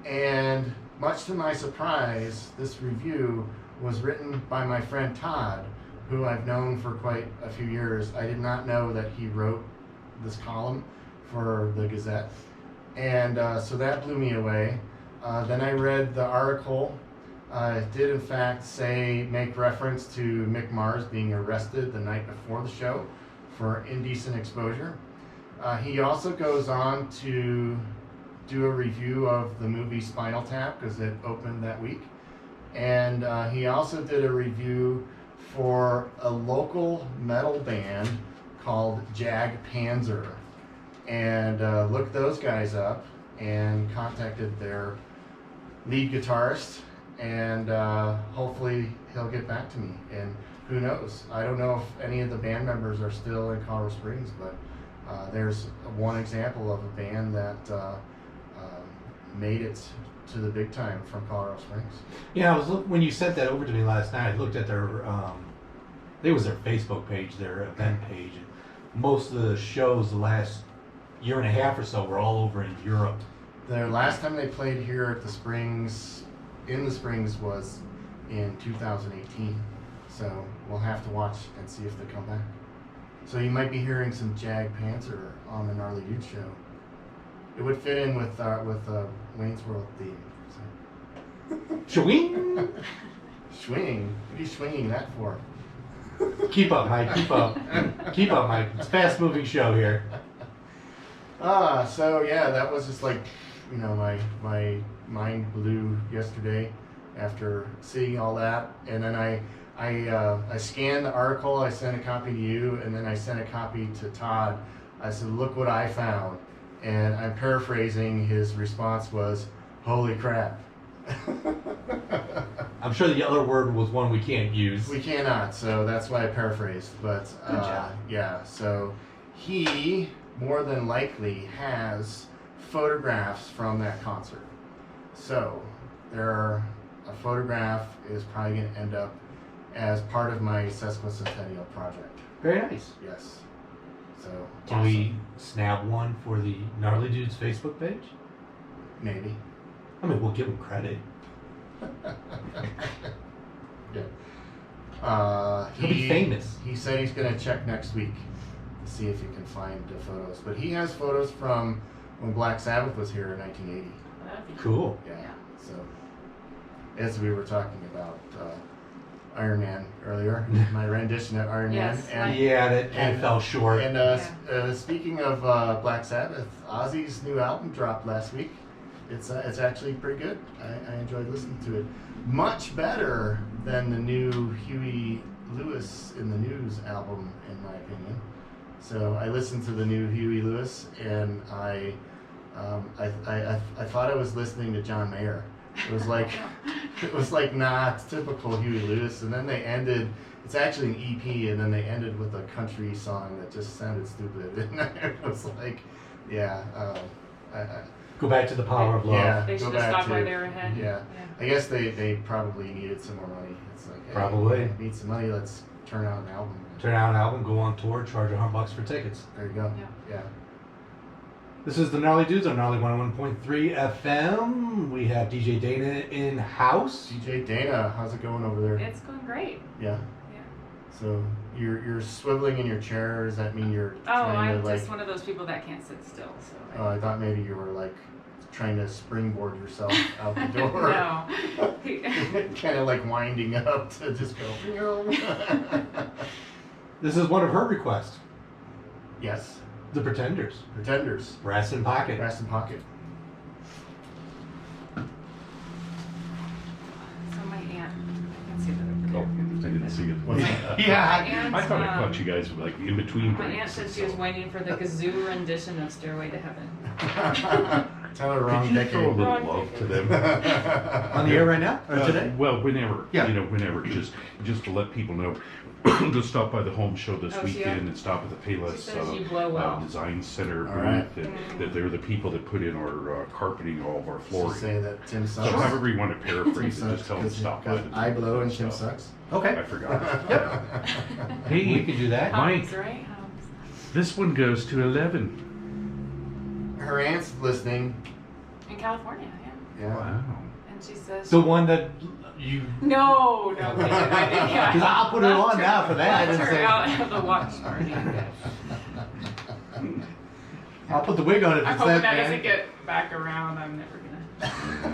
and much to my surprise, this review was written by my friend Todd, who I've known for quite a few years. I did not know that he wrote this column for the Gazette, and so that blew me away. Then I read the article. It did in fact make reference to Mick Mars being arrested the night before the show for indecent exposure. He also goes on to do a review of the movie Spinal Tap because it opened that week. And he also did a review for a local metal band called Jag Panzer. And looked those guys up and contacted their lead guitarist, and hopefully he'll get back to me. And who knows? I don't know if any of the band members are still in Colorado Springs, but there's one example of a band that made it to the big time from Colorado Springs. Yeah, I was when you sent that over to me last night. I looked at their, it was their Facebook page, their event page, and most of the shows the last year and a half or so were all over in Europe. Their last time they played here at the Springs, in the Springs, was in 2018. So we'll have to watch and see if they come back. So you might be hearing some Jag Panzer on the Gnarly Dudes Show. It would fit in with Wayne's World theme. So. Swing! Swing? What are you swinging that for? Keep up, Mike. Keep up. Keep up, Mike. It's a fast-moving show here. So yeah, that was just like, my mind blew yesterday after seeing all that, and then I scanned the article. I sent a copy to you, and then I sent a copy to Todd. I said, "Look what I found," and I'm paraphrasing. His response was, "Holy crap!" I'm sure the other word was one we can't use. We cannot, so that's why I paraphrased. But Good job. yeah, so he more than likely has photographs from that concert. So a photograph is probably going to end up as part of my sesquicentennial project. Very nice. Yes. So Can we snap one for the Gnarly Dudes Facebook page? Maybe. I mean, we'll give him credit. Yeah. He'll be famous. He said he's going to check next week to see if he can find the photos. But he has photos from when Black Sabbath was here in 1980. That'd be Cool. Yeah. Yeah. So, as we were talking about Iron Man earlier, my rendition of Iron Yes, Man. And, Yeah, that fell short. and speaking of Black Sabbath, Ozzy's new album dropped last week. It's actually pretty good. I enjoyed listening to it. Much better than the new Huey Lewis in the News album, in my opinion. So I listened to the new Huey Lewis, and I thought I was listening to John Mayer. It was like not typical Huey Lewis. And then they ended. It's actually an EP, and then they ended with a country song that just sounded stupid. And it was like, yeah. Go back to the power of love. Yeah, They go should back have stopped to- where they were ahead. Yeah. I guess they probably needed some more money. It's like, hey, Probably. need some money. Let's turn out an album. Turn out an album, go on tour, charge $100 for tickets. There you go. Yeah. This is the Gnarly Dudes on Gnarly 101.3 FM. We have DJ Dana in house. DJ Dana, how's it going over there? It's going great. Yeah. Yeah. So you're swiveling in your chair. Does that mean you're Oh, trying I'm to just one of those people that can't sit still. So I thought maybe you were like trying to springboard yourself out the door. no. Kind of like winding up to just go. This is one of her requests. Yes. The Pretenders. Pretenders. Brass in Pocket. Brass in Pocket. So my aunt, I can see that Oh, over there. I didn't see it. What's that? Yeah. My aunt, I thought I caught you guys like in between My breaks. aunt said she was waiting for the kazoo rendition of Stairway to Heaven. Tell her wrong Could you throw a decade. little Wrong love to decade. them? On the air right now? Or today? Well, whenever. Yeah. Whenever. Just to let people know. To stop by the home show this Oh, she- weekend and stop at the She Payless says you blow well. Design Center All booth. right. That they're the people that put in our carpeting, all of our She'll flooring. say that Tim So sucks. however you want to Tim paraphrase it, sucks. just tell them to stop by. 'cause I blow and Tim stuff. sucks. Okay. I forgot. We Hey, can do that. Mike. Hums, right? Hums. this one goes to 11. Her aunt's listening. In California, yeah. Yeah. Wow. And she says. The one that you... No, I didn't. Yeah. 'Cause I'll put it Left on her- now for that Left and her say- out of the watch party. I'll put the wig on if I'm it's hoping that that bad. doesn't get back around. I'm never gonna.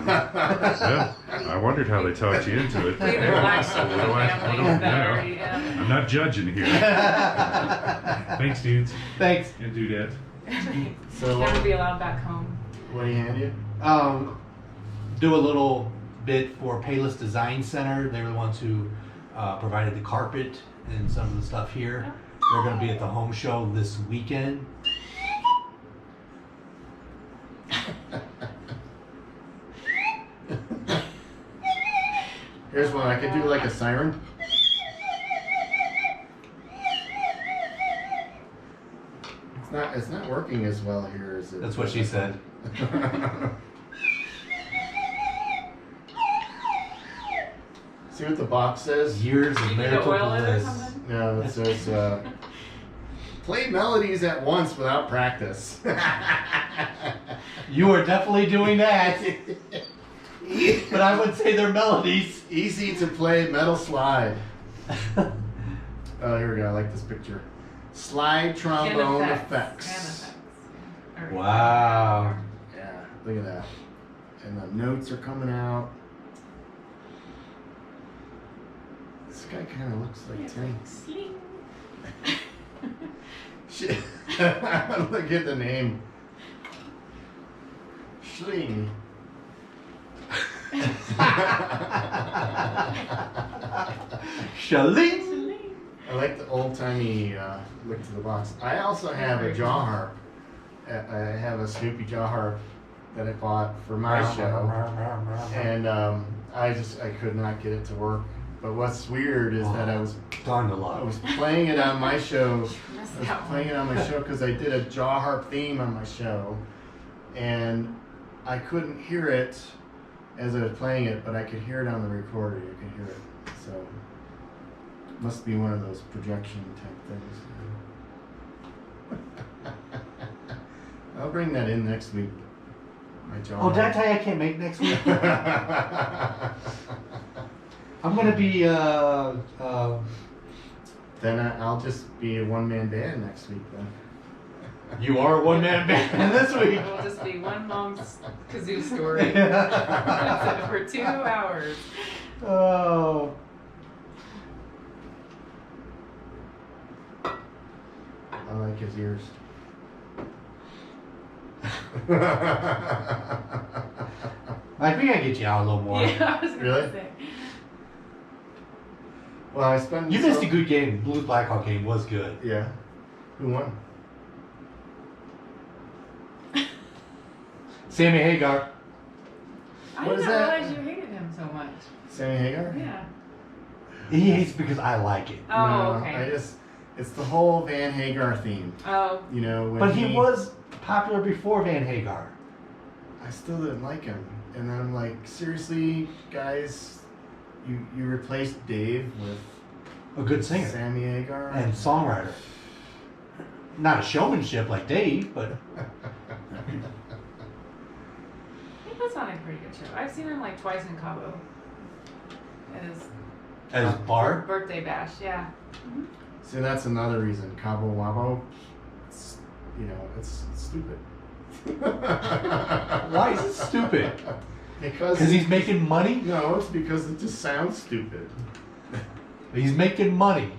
Well, I wondered how they talked you into it. Leave the black sheep in the I family. don't That know. already, yeah. I'm not judging here. Thanks, dudes. Thanks. And dudettes. So Never be allowed back home. what do you hand you? Do a little bit for Payless Design Center. They were the ones who provided the carpet and some of the stuff here. They're going to be at the home show this weekend. Here's one. I could do like a siren. It's not working as well here as it. That's what she said. See what the box says? Years You of need to marital oil it or bliss. something? No, it says play melodies at once without practice. You are definitely doing that. But I would say they're melodies. Easy to play metal slide. Oh, here we go. I like this picture. Slide trombone And effects. effects. Yeah. Or- Wow. Yeah, look at that. And the notes are coming out. This guy kind of looks like It's Tim. like sling. Shit. Look at the name. Schling. Shaling. Sling. I like the old timey look to the box. I also have a jaw harp. I have a Snoopy jaw harp that I bought for my show, and I could not get it to work. But what's weird is that I was Darn the luck. playing it on my show. Missed I was that playing one. it on my show because I did a jaw harp theme on my show, and I couldn't hear it as I was playing it, but I could hear it on the recorder. You could hear it, so it must be one of those projection type things. I'll bring that in next week. My jaw. Oh, did I tell you I can't make next week? I'm gonna be Then I'll just be a one-man band next week then. You are a one-man band this week. It'll just be one long kazoo story. That's it for 2 hours. Oh. I like his ears. I think I get you out a little more. Yeah, I was gonna Really? say. Well, I spent. You missed a good game. Blues Blackhawk game was good. Yeah. Who won? Sammy Hagar. I What didn't is that? realize you hated him so much. Sammy Hagar? Yeah. He hates because I like it. Oh, No, okay. it's the whole Van Hagar theme. Oh, You know, when But he was popular before Van Hagar. I still didn't like him. And then I'm like, seriously, guys, you replaced Dave with A good singer Sammy Hagar? and songwriter. Not a showmanship like Dave, but he puts on a pretty good show. I've seen him like twice in Cabo. as Bart. Birthday bash, yeah. See, that's another reason. Cabo Wabo, it's, it's stupid. Why is it stupid? Because Because he's making money? No, it's because it just sounds stupid. He's making money.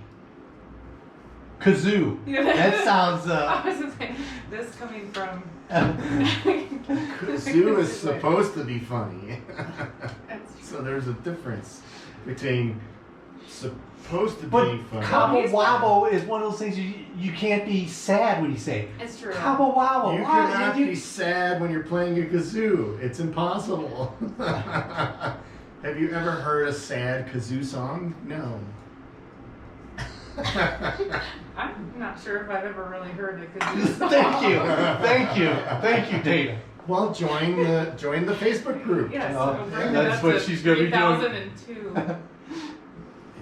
Kazoo. Yeah. That sounds. I was gonna say, this coming from. Kazoo is supposed to be funny. That's true. So there's a difference between supposed to But be funny. Cabo He's Wabo is one of those things you can't be sad when you say it. It's true. Cabo Wabo. You why? cannot You- be sad when you're playing a kazoo. It's impossible. Have you ever heard a sad kazoo song? No. I'm not sure if I've ever really heard a kazoo song. Thank you, Dana. Well, join the Facebook group. Yes, Oh, we'll bring that's it up what to she's gonna be doing. 3002.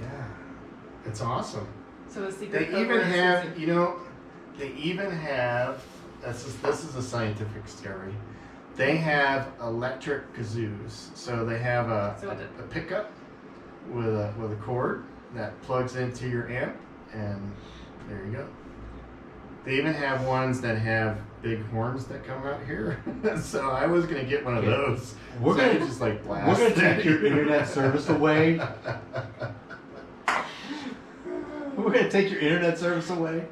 Yeah, it's awesome. So the secret They code even word is have, kazoo. they even have. This is a scientific story. They have electric kazoos. So they have a pickup with a cord that plugs into your amp, and there you go. They even have ones that have big horns that come out here. So I was gonna get one of those. We're So I gonna- could just like blast. We're gonna take your internet service away. We're gonna take your internet service away.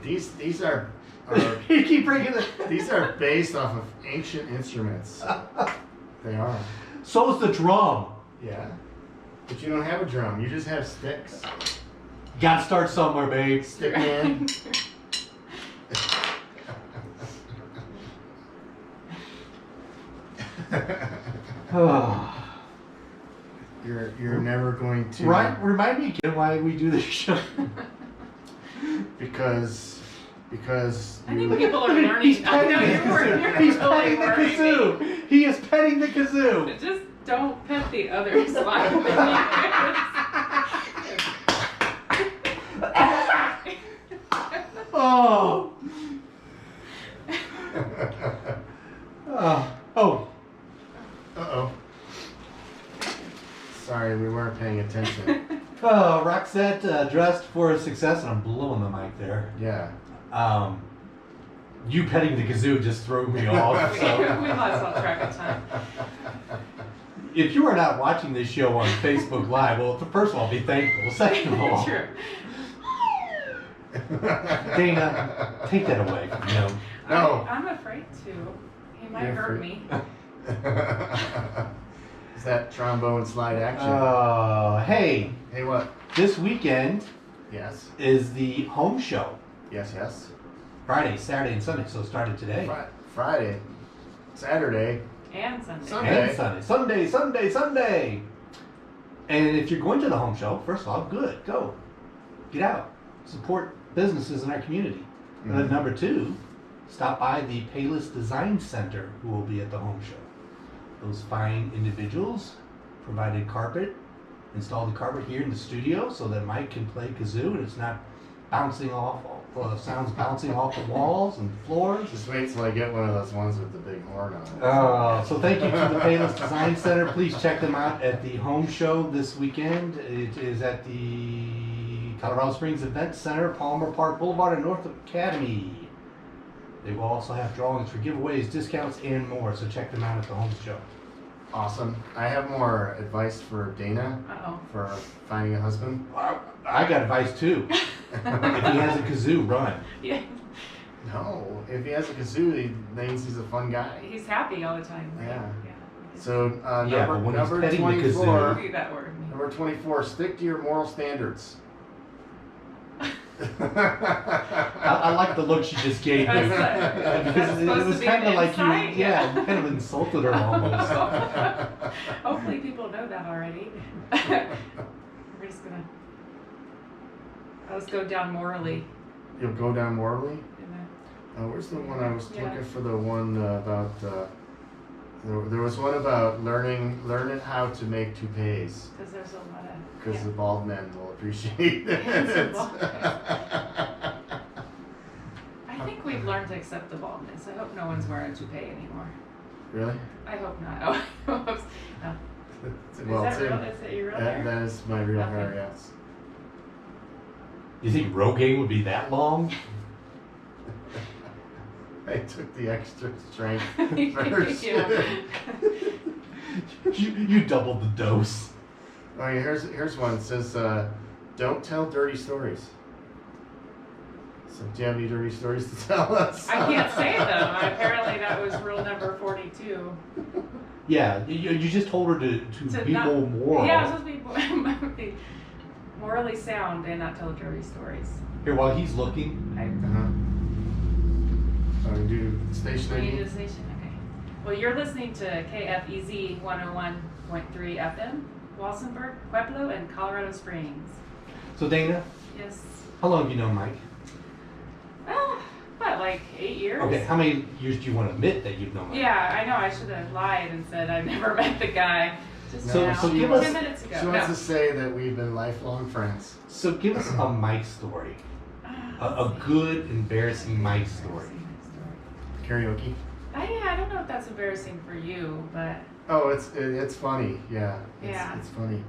These are You keep bringing it. these are based off of ancient instruments. They are. So is the drum. Yeah. But you don't have a drum. You just have sticks. Gotta start somewhere, babe. Stick man. Oh. You're never going to. Right? Remind me again why we do this show. Because I think you- people are Look at- learning. He's I petting know the you're kazoo. He's really petting the learning. kazoo. He is petting the kazoo. Just don't pet the other slide. Oh. Oh. Uh-oh. Sorry, we weren't paying attention. Oh, Roxette dressed for success, and I'm blowing the mic there. Yeah. You petting the kazoo just threw me off. we So lost all track of time. if you are not watching this show on Facebook Live, well, first of all, be thankful. Second of all, True. Dana, take that away from him. No. I'm afraid to. He might You're hurt afraid? me. Is that trombone slide action? Hey, Hey, what? this weekend Yes. is the home show. Yes, yes. Friday, Saturday, and Sunday, so it started today. Friday. Saturday. And Sunday. Sunday. And Sunday. And if you're going to the home show, first of all, good, go. Get out. Support businesses in our community. Mhm. Number two, stop by the Payless Design Center, who will be at the home show. Those fine individuals provided carpet, installed the carpet here in the studio so that Mike can play kazoo and it's not bouncing off all sounds bouncing off the walls and floors. Just wait till I get one of those ones with the big horn on it. So thank you to the Payless Design Center. Please check them out at the home show this weekend. It is at the Colorado Springs Event Center, Palmer Park Boulevard, and North Academy. They will also have drawings for giveaways, discounts, and more. So check them out at the home show. Awesome. I have more advice for Dana Uh-oh. for finding a husband. I got advice too. If he has a kazoo, run. Yeah. No, if he has a kazoo, he thinks he's a fun guy. He's happy all the time. Right? Yeah. Yeah. So Yeah, but when he's number petting the 24. kazoo- Read that word. Number 24. Stick to your moral standards. I like the look she just gave me. That's Because it supposed was to be kind an of like you, insight, yeah, you kind of insulted her almost. Hopefully people know that already. We're just gonna. Let's go down morally. You'll go down morally. You know. Where's the one I was Yeah. looking for? The one about. There was one about learning how to make toupees Because there's a lot of. because the bald men will appreciate It's a it. bald I think we've learned to accept the baldness. I hope no one's wearing a toupee anymore. Really? I hope not. Oh, oops. No. Well, Is that Tim, real? Is that your real hair? that is my real Okay. hair. Yes. You think Rogaine would be that long? I took the extra strength Yeah. first. You doubled the dose. Oh, yeah, here's one. It says, "Don't tell dirty stories." So, do you have any dirty stories to tell us? I can't say them. Apparently, that was rule number 42. Yeah, you just told her to To be not- more moral. Yeah, I'm supposed to be morally sound and not tell dirty stories. Here, while he's looking, Oh, you do station I need ID? a station. Okay. Well, you're listening to KFEZ 101.3 FM, Walsenburg, Pueblo, and Colorado Springs. so Dana, Yes. how long have you known Mike? What, like 8 years? Okay, how many years do you want to admit that you've known Mike? Yeah, I know. I should have lied and said I've never met the guy. Just So- now. so give us- 10 minutes ago. She wants No. to say that we've been lifelong friends. So give us a Mike story, a good, embarrassing Mike story. Karaoke. I don't know if that's embarrassing for you, but Oh, it's funny. Yeah. Yeah. It's funny.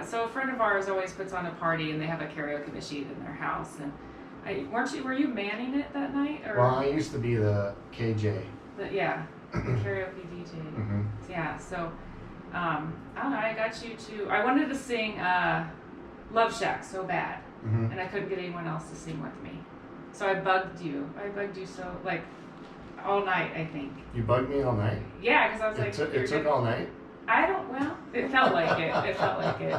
so a friend of ours always puts on a party and they have a karaoke machine in their house. And were you manning it that night? Or Well, I used to be the KJ. yeah, the karaoke DJ. Mm-hmm. Yeah, so I don't know. I got you to. I wanted to sing Love Shack so bad, Mm-hmm. and I couldn't get anyone else to sing with me. So I bugged you. So like all night, I think. You bugged me all night. Yeah, because I was like, It took all night. I don't. Well, it felt like it. It felt like it.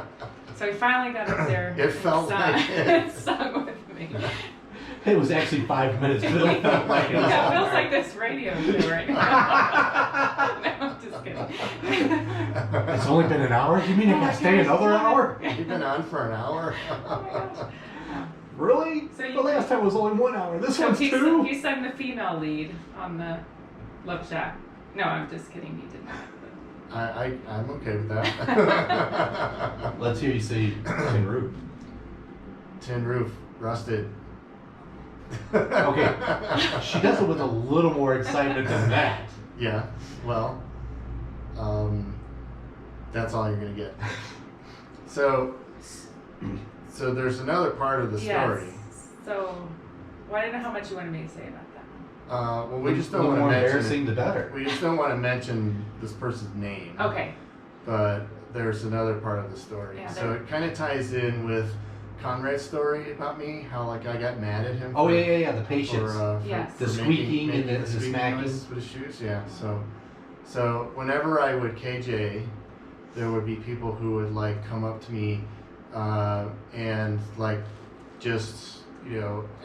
So we finally got up there. It felt like it. Sung with me. It was actually 5 minutes, but it felt like it was Yeah, all it feels night. like this radio show right now. No, I'm just kidding. It's only been an hour? You mean I Oh my gotta stay gosh, another yeah. hour? You've been on for an hour. Oh my gosh. Really? So you- the last time was only 1 hour. This So one's 2? he sang the female lead on the Love Shack. No, I'm just kidding. He did not. I'm okay with that. Let's hear you say Tin Roof. Tin roof, rusted. Okay. She does it with a little more excitement than that. Yeah. Well, that's all you're gonna get. So there's another part of the story. Yes. So, well, I didn't know how much you wanted me to say about that. Well, we just don't The want to more mention. embarrassing, the better. We just don't want to mention this person's name. Okay. But there's another part of the story. Yeah, So it kind of ties in with Conrad's story about me, how like I got mad at him. Oh, for- yeah, the patience. Yes. The squeaking and the squeaking smacking. noises with his shoes. Yeah. So whenever I would KJ, there would be people who would like come up to me and like just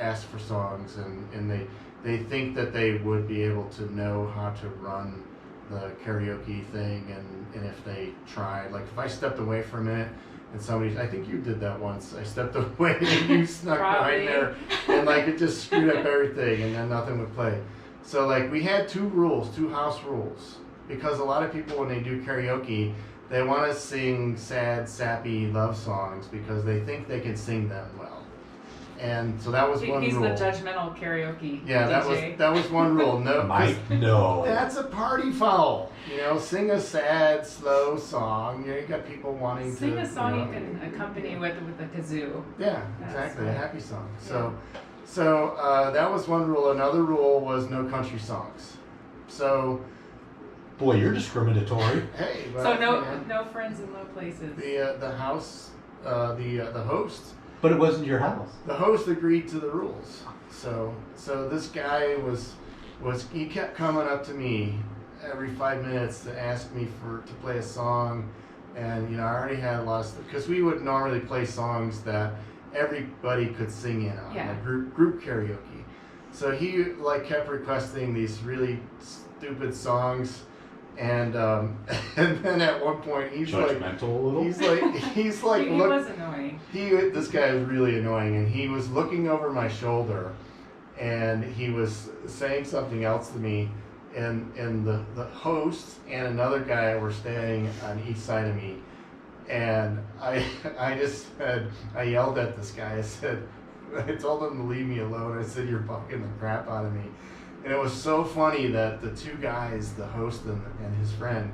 ask for songs and they think that they would be able to know how to run the karaoke thing and if they tried, like if I stepped away for a minute and I think you did that once, I stepped away and you snuck Probably. behind there and like it just screwed up everything and then nothing would play. So like we had two house rules, because a lot of people when they do karaoke, they want to sing sad, sappy love songs because they think they can sing them well. And so that was one He's rule. the judgmental karaoke Yeah, DJ. that was one rule. No, 'cause Mike, no. that's a party foul. You know, sing a sad, slow song. You know, you got people wanting to Sing a song you you know, can accompany with a kazoo. Yeah, That's exactly. A right. happy song. So that was one rule. Another rule was no country songs. So Boy, you're discriminatory. hey, but, So you know, no friends in low places. the house the host But it wasn't your house. the host agreed to the rules. So this guy was he kept coming up to me every 5 minutes to ask me to play a song, and you know I already had a lot of stuff because we would normally play songs that everybody could sing in on, Yeah. like group karaoke. So he like kept requesting these really stupid songs, and and then at one point he's like Judgmental a little. he's like He look, was annoying. this guy is really annoying, and he was looking over my shoulder, and he was saying something else to me, and the host and another guy were standing on each side of me, and I yelled at this guy. I told him to leave me alone. I said, "You're bucking the crap out of me," and it was so funny that the two guys, the host and his friend,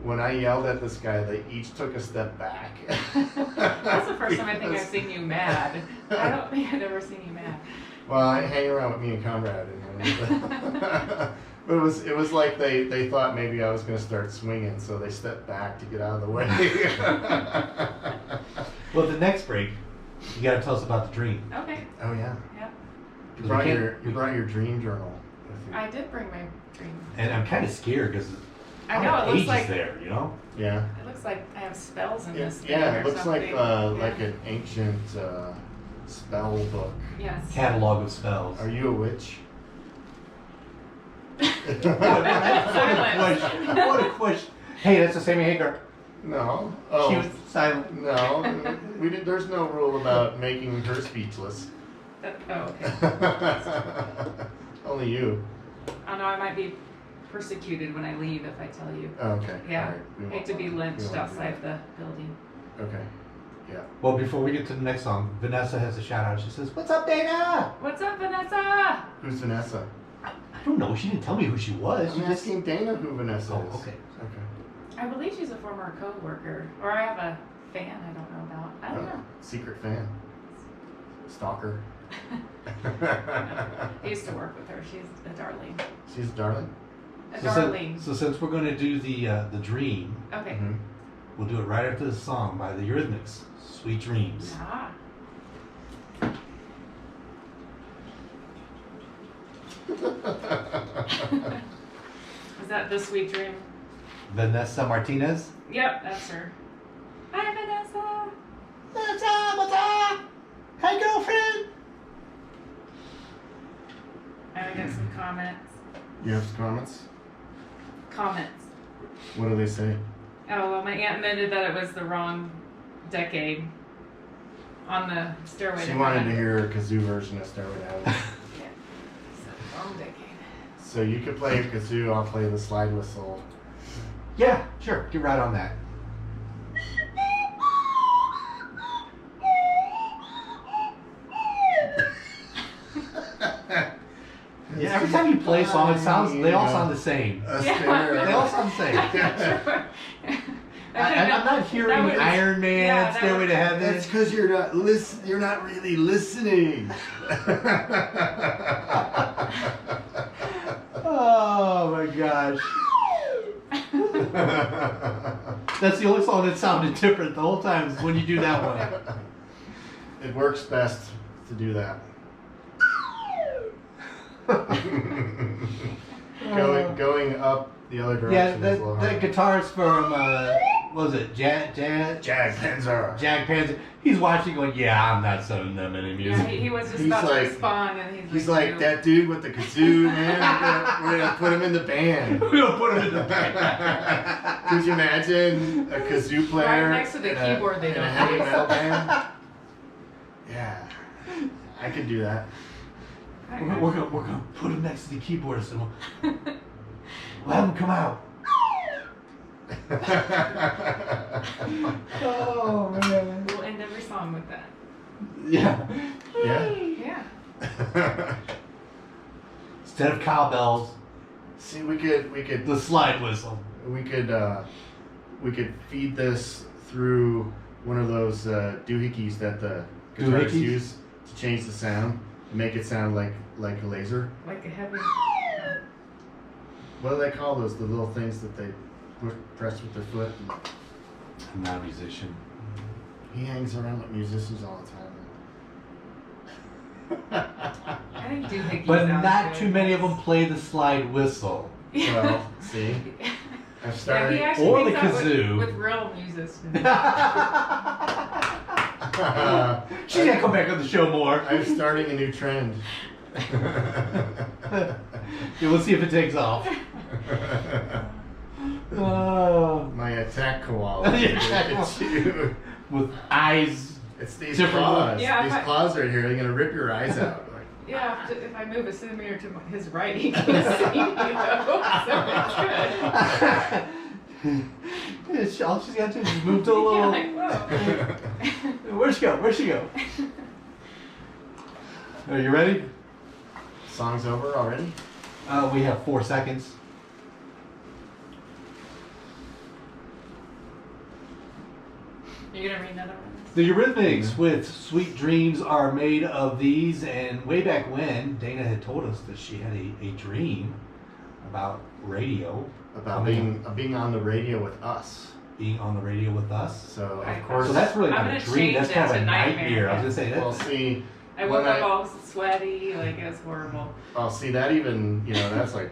when I yelled at this guy, they each took a step back. That's the first time I think I've Because- seen you mad. I don't think I've ever seen you mad. Well, I hang around with me and Conrad, but it was like they thought maybe I was going to start swinging, so they stepped back to get out of the way. Well, the next break, you got to tell us about the dream. Okay. Oh yeah, Yep. you We brought can't- your dream journal with you. I did bring my dream. And I'm kind of scared because I know, it looks pages like there, you know? Yeah. it looks like I have spells in Yeah, this thing yeah, or it looks like something. like Yeah. an ancient spell book. Yes. Catalog of spells. Are you a witch? What a question. Hey, that's the Sammy Hagar. No. She Oh, was silent. no. There's no rule about making her speechless. Oh, okay. Only you. Oh no, I might be persecuted when I leave if I tell you. Oh, okay. Yeah. All right. We Hate won't- to be we lynched won't do outside the building. that. Okay. Yeah. Well, before we get to the next song, Vanessa has a shout out. She says, "What's up, Dana?" What's up, Vanessa? Who's Vanessa? I don't know. She didn't tell me who she was. She I'm just... asking Dana who Vanessa Oh, is. okay. Okay. I believe she's a former co-worker, or I have a fan I don't know about. I don't know. Secret fan. Stalker. I used to work with her. She's a darling. She's a darling. A So, darling. so since we're going to do the dream, Okay. Mhm. we'll do it right after the song by the Eurythmics, "Sweet Dreams." Ah. Is that the sweet dream? Vanessa Martinez. Yep, that's her. Hi, Vanessa. What's up? What's up? Hey, girlfriend. I got some comments. You have some comments? Comments. What do they say? Oh, well, my aunt admitted that it was the wrong decade on the Stairway She to wanted Heaven. to hear a kazoo version of Stairway to Heaven. Yeah. It's the wrong decade. So you could play a kazoo, I'll play the slide whistle. Yeah, sure. Get right on that. Yeah, every time you play a song, they all sound the same. A Yeah. stereo. They all sound the same. I'm not hearing That was- Iron Man, yeah, that Stairway was- to Heaven. That's because you're not You're not really listening. Oh my gosh. That's the only song that sounded different the whole time is when you do that one. It works best to do that. Going up the other Yeah, direction is a little that hard. guitar's from, what was it, Jag Panzer. Panzer. He's watching going, yeah, I'm not sending them any Yeah, music. he was just He's about like- to respond, and He's like, that dude with the kazoo, man. We're gonna put him in the band. We'll put him in the band. Could you imagine a kazoo player Right next to the in a- keyboard they in a don't heavy use. metal band? Yeah, I could do that. We're gonna put him next to the keyboardist and we'll have him come out. Oh man. We'll end every song with that. Yeah. Yeah. Yeah. Instead of cowbells, See, we could the slide whistle. we could feed this through one of those doohickeys that the guitarists Doohickeys? use to change the sound, and make it sound like a laser. Like a heavy. What do they call those? The little things that they press with their foot. I'm not a musician. He hangs around with musicians all the time. I think doohickey But sounds not good. too many of them play the slide whistle. Well, see, I've Yeah, started. he actually Or makes the that kazoo. with real musicians. She's gonna come back on the show more. I'm starting a new trend. Yeah, we'll see if it takes off. Oh, My attack koala. The attack It's you. with eyes. It's these Different claws. ones. Yeah, these if I- claws right here. They're gonna rip your eyes out. Like, Yeah, if I move a centimeter to his right, he can see me, though. So it's good. All she's got to do is move to a little. Yeah, like, whoa. Where'd she go? Where'd she go? Are you ready? song's over already. We have 4 seconds. You gonna read another one? The Eurythmics with Sweet Dreams are made of these, and way back when, Dana had told us that she had a dream about radio, About being on the radio with us. being on the radio with us. So I- of course. So that's really I'm not a gonna dream, change that's that kind of to a nightmare. I was nightmare. gonna say Well, that. see, I woke when up all sweaty, like it was horrible. that even that's like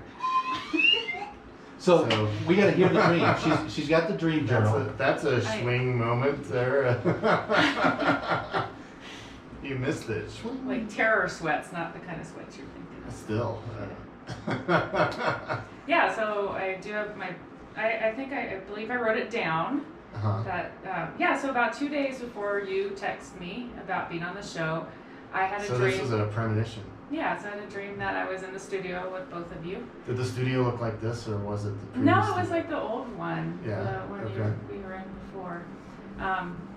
So, so- we gotta hear the dream. She's got the dream journal. that's a I- swing moment there. You missed it. Like terror sweats, not the kind of sweats you're thinking of. Still. Yeah, so I do have my. I believe I wrote it down. Uh-huh. That so about 2 days before you text me about being on the show, I had a So dream. this is a premonition. Yeah, so I had a dream that I was in the studio with both of you. Did the studio look like this, or was it the previous No, it was studio? like the old one. Yeah, The one okay. we were in before.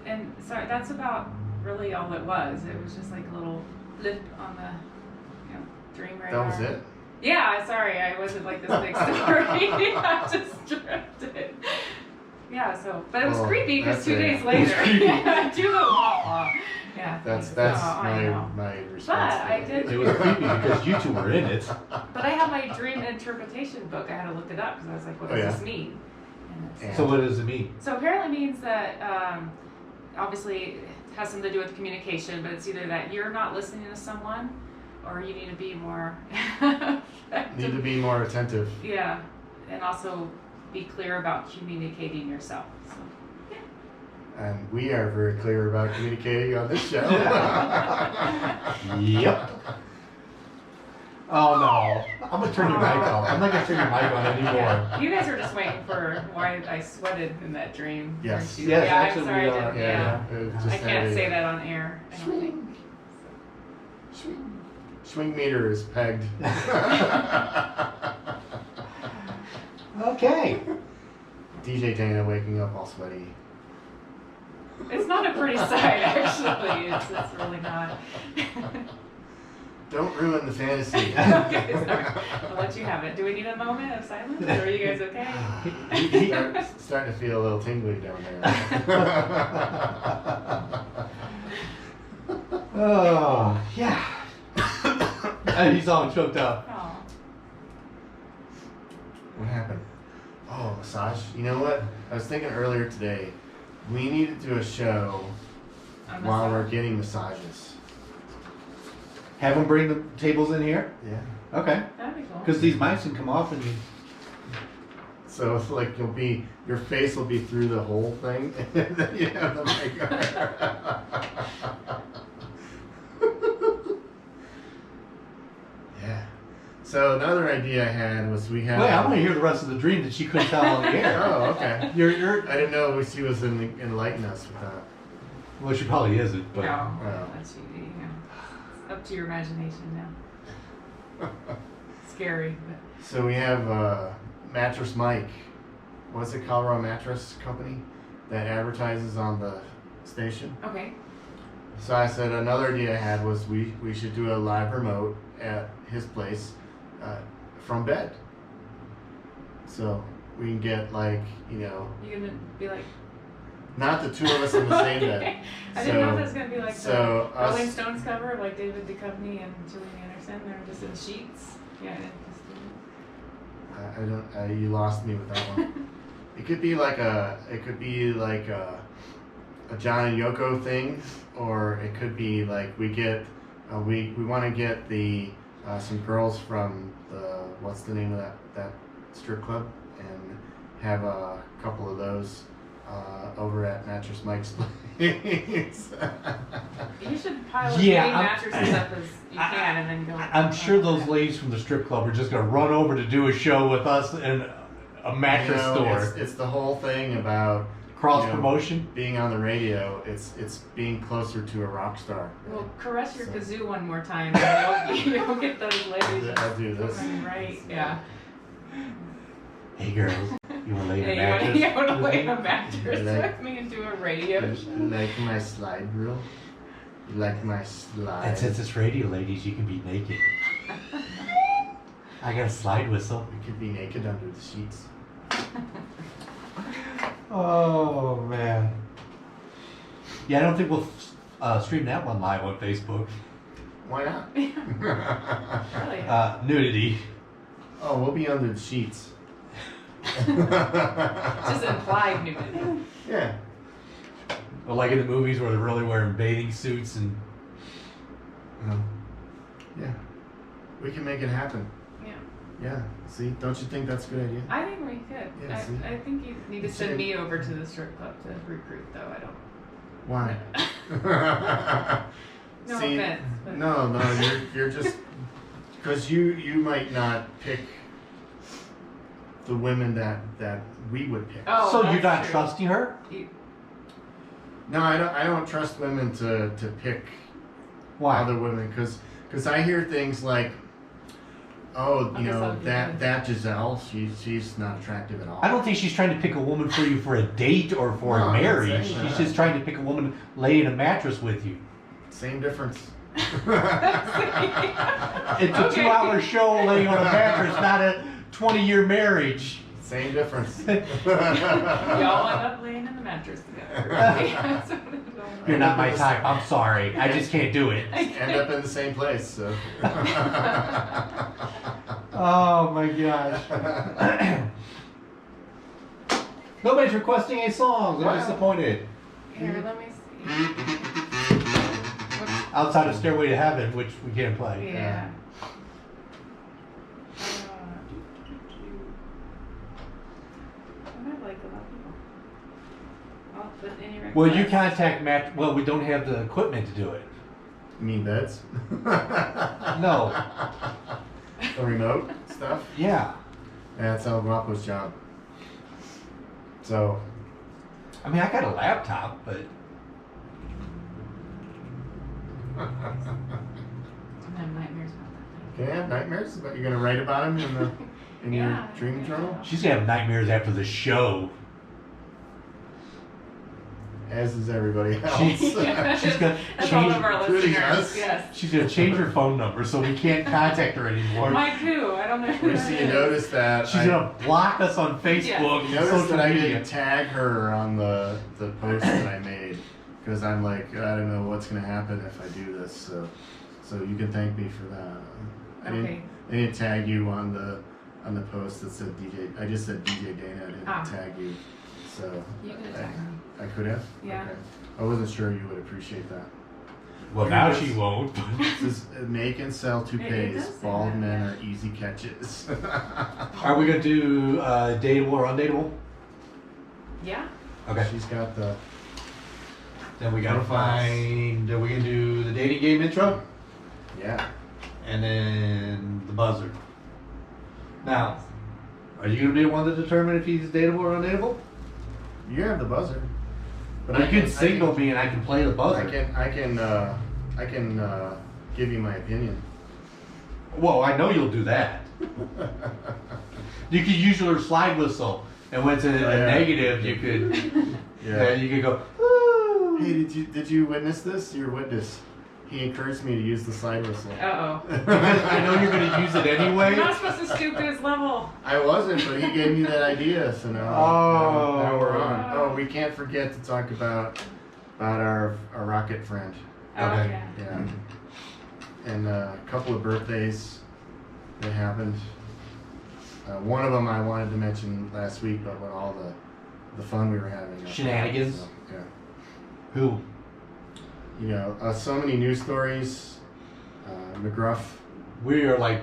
And so that's about really all it was. It was just like a little blip on the dream radar. That was it? Yeah, sorry, I wasn't like this big story. I just dreamt it. Yeah, so, but it was Well, creepy because that's 2 it. days It later, was creepy. I do the wah-wah. Yeah. That's thanks. Oh, I know. my response. But I to did- It was creepy because you two were in it. But I have my dream interpretation book. I had to look it up because I was like, what Oh, does yeah? this mean? And it's, So what does it mean? So apparently means that obviously it has something to do with communication, but it's either that you're not listening to someone or you need to be more Need to be more attentive. yeah, and also be clear about communicating yourself. So, And we are very clear about communicating on this show. Yep. Oh no. I'm gonna turn your mic off. I'm not gonna turn your mic on anymore. yeah. You guys are just waiting for why I sweated in that dream. Yes. aren't you? Yes, yeah, actually I'm sorry. we I are. didn't- yeah. it just I had can't a say that on air. I don't think. Swing meter is pegged. Okay. DJ Dana waking up all sweaty. It's not a pretty sight, actually. It's really not. Don't ruin the fantasy. Okay, sorry. I'll let you have it. Do we need a moment of silence? Or are you guys okay? Starting to feel a little tingly down there. Oh yeah. And he's all choked up. Oh. What happened? Oh, massage. You know what? I was thinking earlier today, we need to do a show On while the we're side? getting massages. Have him bring the tables in here. Yeah. Okay. That'd be cool. Because these mics can come off and you. So it's like your face will be through the whole thing, and then you have the mic. Yeah. So another idea I had was we had. Wait, I want to hear the rest of the dream that she couldn't tell on the air. Oh, okay. You're. I didn't know she was enlighten us with that. Well, she probably isn't, but. No, Well. that's you. It's up to your imagination now. Scary, but So we have Mattress Mike. What's it, Colorado Mattress Company, that advertises on the station. okay. So I said another idea I had was we should do a live remote at his place from bed. So we can get like, You're gonna be like. not the two of us in the same bed. I didn't know if it was gonna be like so the us- Rolling Stones cover, like David Duchovny and Gillian Anderson. They're just in sheets. Yeah. I don't. You lost me with that one. It could be like a John and Yoko thing, or it could be like we want to get some girls from what's the name of that strip club, and have a couple of those over at Mattress Mike's place. You should pile as Yeah, many I'm- mattresses up as you can, and then go. I'm sure those ladies from the strip club are just gonna run over to do a show with us in a mattress store. It's the whole thing about Cross promotion. being on the radio. It's being closer to a rock star. Well, caress your So- kazoo one more time, and you'll get those ladies. I'll do this. Right. Yeah. Hey girls, you wanna lay in a Yeah, mattress? you want to lay in a mattress Like- with me and do a radio You show? like my slide rule? You like my slide? And since it's radio, ladies, you can be naked. I got a slide whistle. We could be naked under the sheets. Oh man. Yeah, I don't think we'll stream that one live on Facebook. Why not? Really? Nudity. Oh, we'll be under the sheets. Just implied nudity. Yeah. Or like in the movies where they're really wearing bathing suits and. Yeah. We can make it happen. Yeah. Yeah. See, don't you think that's a good idea? I think we could. Yeah, see? I think you need to It's send in- me over to the strip club to recruit, though. I don't. Why? No See, offense. But no, you're just because you might not pick the women that we would pick. Oh, So you're that's not true. trusting her? No, I don't trust women to pick Why? other women because I hear things like, oh, I guess I'll do that Giselle, she's not attractive at all. I don't think she's trying to pick a woman for you for a date or for No, a I'm not marriage. saying She's that. just trying to pick a woman, lay in a mattress with you. Same difference. It's a Okay. 2-hour show laying on a mattress, not a 20-year marriage. Same difference. Y'all end up laying in the mattress together. That's what it's all about. You're not my type. I'm sorry. I just can't do it. End up in the same place. So. Oh my gosh. Nobody's requesting a song. I'm Wow. disappointed. Here, let me see. Outside of Stairway to Heaven, which we can't play. Yeah. I might like a lot of people. Oh, but any Well, you requests? contact Matt. Well, we don't have the equipment to do it. You mean beds? No. The remote stuff? Yeah. Yeah, that's El Guapo's job. So, I mean, I got a laptop, but I'm having nightmares about that can I have nightmares? But you're gonna write about him in Yeah. your dream journal? she's gonna have nightmares after the show. As is everybody else. She's thing. she's gonna That's all change. of our including listeners. us. Yes. She's gonna change her phone number so we can't contact her anymore. Mine too. I don't know. who You that see, you is. notice that She's gonna block us on Facebook, you and notice social that I media. didn't tag her on the post that I made because I'm like, I don't know what's gonna happen if I do this. So you can thank me for that. Okay. I didn't tag you on the post that said DJ. I just said DJ Dana. I didn't Ah. tag you. So You could have tagged me. I could have. Yeah. Okay. I wasn't sure you would appreciate that. Well, now she won't. But This is make and sell It toupees. does say Bald that, men yeah. are easy catches. are we gonna do dateable or undateable? Yeah. Okay. She's got the. Then we gotta find. We can do the dating game intro Yeah. and then the buzzer. Now, are you gonna be the one to determine if he's dateable or undateable? You have the buzzer. But you can signal me and I can play the buzzer. I can give you my opinion. Well, I know you'll do that. You could use your slide whistle, and when it's a Yeah. negative, you could Yeah. you could go. Ooh. Hey, did you witness this? Your witness. He encouraged me to use the side whistle. Uh-oh. I know you're going to use it anyway. You're not supposed to stoop to his level. I wasn't, but he gave me that idea, so now, now we're on. Oh, we can't forget to talk about our rocket friend. Oh, Okay. yeah. Yeah. And a couple of birthdays that happened. One of them I wanted to mention last week, but with all the fun we were having. Shenanigans? So, yeah. Who? You know, so many news stories. McGruff. We are like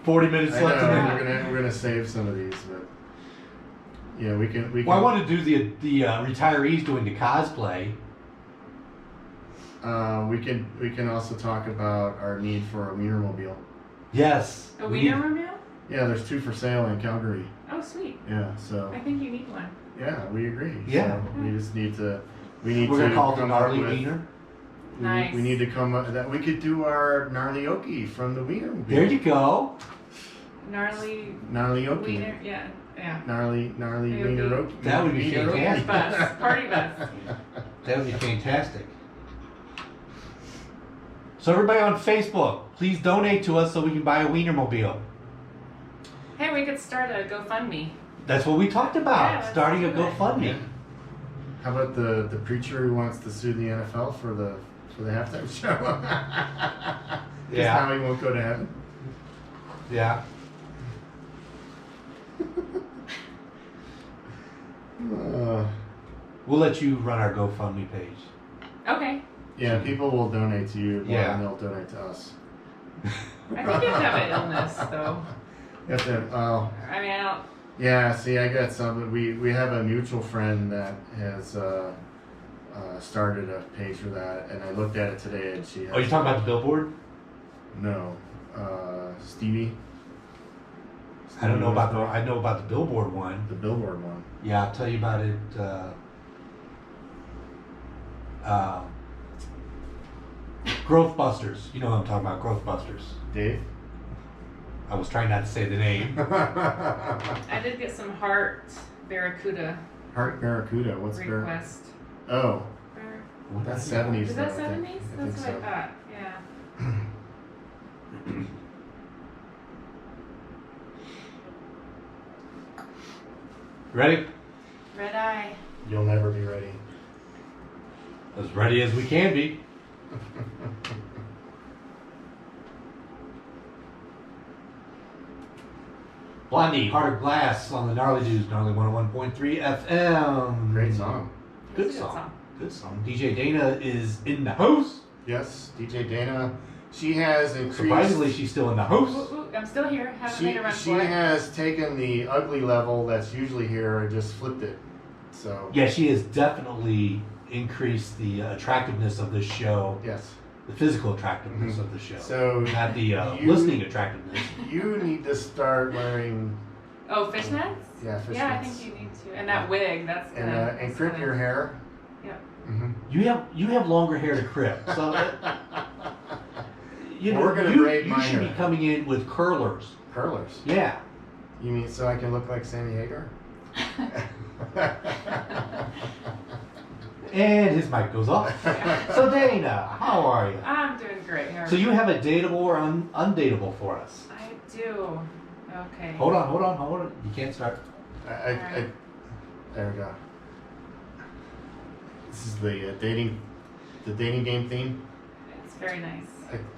40 minutes I know, left in the we're gonna save some of these, but yeah, we can. Well, I want to do the retirees doing the cosplay. We can also talk about our need for a Wienermobile. Yes. A we- Wienermobile? Yeah, there's 2 for sale in Calgary. Oh, sweet. Yeah, so I think you need one. yeah, we agree. Yeah. So we just need to. We need We're to gonna call it the come up gnarly with- wiener. Nice. We need to come up that we could do our gnarly okie from the Wienermobile. There you go. Gnarly Gnarly okie. wiener. Yeah. Yeah. Gnarly Maybe. wiener okie. That would be Wiener okie. fantastic. Bus. Party bus. That would be fantastic. So everybody on Facebook, please donate to us so we can buy a Wienermobile. Hey, we could start a GoFundMe. That's what we talked about. Yeah, let's starting a do it. GoFundMe. Yeah. How about the preacher who wants to sue the NFL for the halftime show? 'Cause Yeah. now he won't go to heaven. Yeah. We'll let you run our GoFundMe page. Okay. Yeah, people will donate to you more Yeah. than they'll donate to us. I think you have to have an illness, though. You have to, oh, I mean, I don't. yeah, see, I got something. We have a mutual friend that has started a page for that, and I looked at it today, and she has. Oh, you talking about the billboard? No. Stevie. I don't know about the. Stevie I know about the billboard one. the billboard one. Yeah, I'll tell you about it. Growth Busters. You know what I'm talking about, Growth Busters. Dave? I was trying not to say the name. I did get some heart barracuda Heart Barracuda. What's Barracuda? request. Oh, Bar- that's 70s. Is that though, I think. 70s? I That's think what I so. thought. Yeah. Ready? Red eye. You'll never be ready. As ready as we can be. Blondie, Heart of Glass on the Gnarly Dudes, Gnarly 101.3 FM. Great song. Good It's a song. Good song. DJ Dana is in the house. Yes, DJ Dana. She has increased. Surprisingly, she's still in the Ooh, house. ooh, I'm still here. Haven't She made a run for it. has taken the ugly level that's usually here and just flipped it. So Yeah, she has definitely increased the attractiveness of this show, yes. the physical attractiveness Mhm. of the show. So Not the you- listening attractiveness. you need to start wearing Oh, fishnets? yeah fishnets. Yeah, I think you need to. And that wig, that's and gonna. and that's crip gonna- your hair. Yep. Mm-hmm. You have longer hair to crip, so you know We're gonna you, braid you my should be hair. coming in with curlers. Curlers. Yeah. You mean so I can look like Sammy Hagar? And his mic goes off. So Dana, how are you? I'm doing great. How are So you have a dateable or undateable for us? I do. Okay. Hold on. You can't start. I, there we go. This is the dating game theme. It's very nice.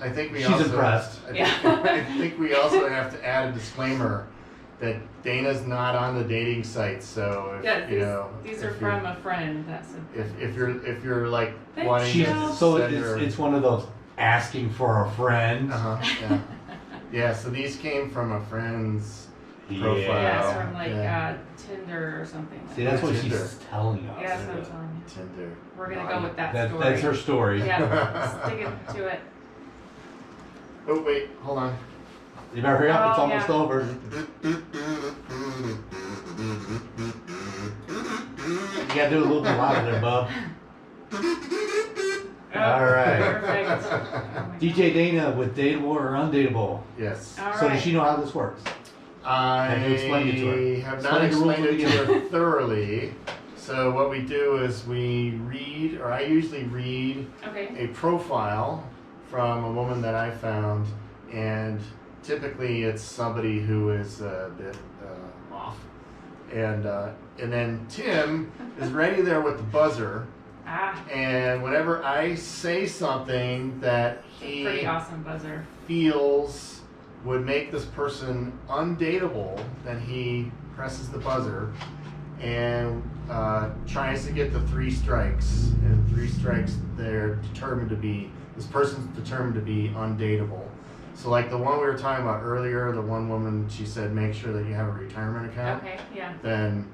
I think we She's also. impressed. Yeah. I think we also have to add a disclaimer that Dana's not on the dating site. So if, Yeah, these are if you're- from a friend. That's a, if you're like Thank wanting She's, you. to so send her, it's one of those asking for a friend. yeah. Yeah, so these came from a friend's profile. yeah, it's from like Yeah. Tinder or something. See, that's what Tinder. she's telling us. Yeah, that's what I'm telling you. Tinder. We're gonna go with that story. That's her story. Yeah, stick it to it. Oh wait, hold on. You better hurry up. It's Oh, almost yeah. over. You gotta do a little bit louder there, bub. Oh, All right. Perfect. Oh my DJ Dana with dateable or undateable. Yes. God. All So right. does she know how this works? I Have you explained it to her? have not Explain the rules explained it to again. her thoroughly, So what we do is we read, or I usually read Okay. a profile from a woman that I found, and typically it's somebody who is a bit off. And then Tim is ready there with the buzzer, and whenever I say something that he Pretty awesome buzzer. feels would make this person undateable, then he presses the buzzer and tries to get the 3 strikes. And 3 strikes, this person's determined to be undateable. So like the one we were talking about earlier, the one woman, she said make sure that you have a retirement account. Okay, yeah. Then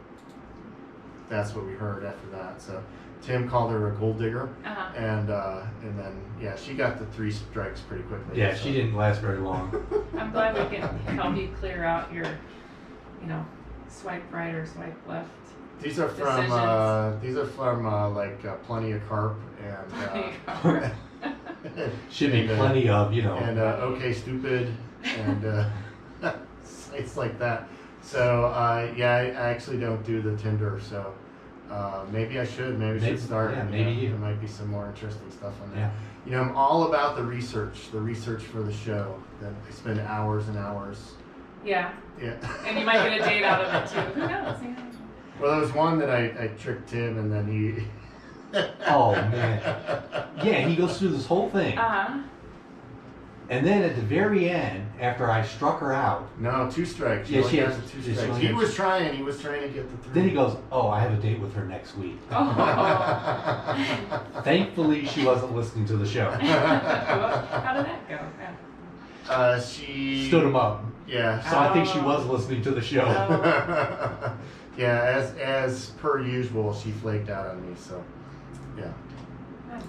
that's what we heard after that. So Tim called her a gold digger, Uh-huh. and then yeah, she got the 3 strikes pretty quickly. Yeah, so. she didn't last very long. I'm glad we can help you clear out your, swipe right or swipe left. These are from like Plenty of Carp and Should be and, plenty of, and OK Stupid and sites like that. So yeah, I actually don't do the Tinder, so maybe I should. Maybe I should start. Yeah, maybe there might be some more interesting stuff on there. Yeah. You know, I'm all about the research for the show. That I spend hours and hours. Yeah. Yeah. And you might get a date out of it too. Who knows? Well, there was one that I tricked Tim, and then he. Oh man. Yeah, he goes through this whole thing. Uh-huh. And then at the very end, after I struck her out, No, 2 strikes. Yeah, she only has- got the 2 she strikes. only He has- was trying to get the 3. then he goes, "Oh, I have a date with her next week." Oh. Thankfully, she wasn't listening to the show. How did that go? She Stood him up. Yeah. So I think she was listening to the show. Yeah, as per usual, she flaked out on me. So, yeah.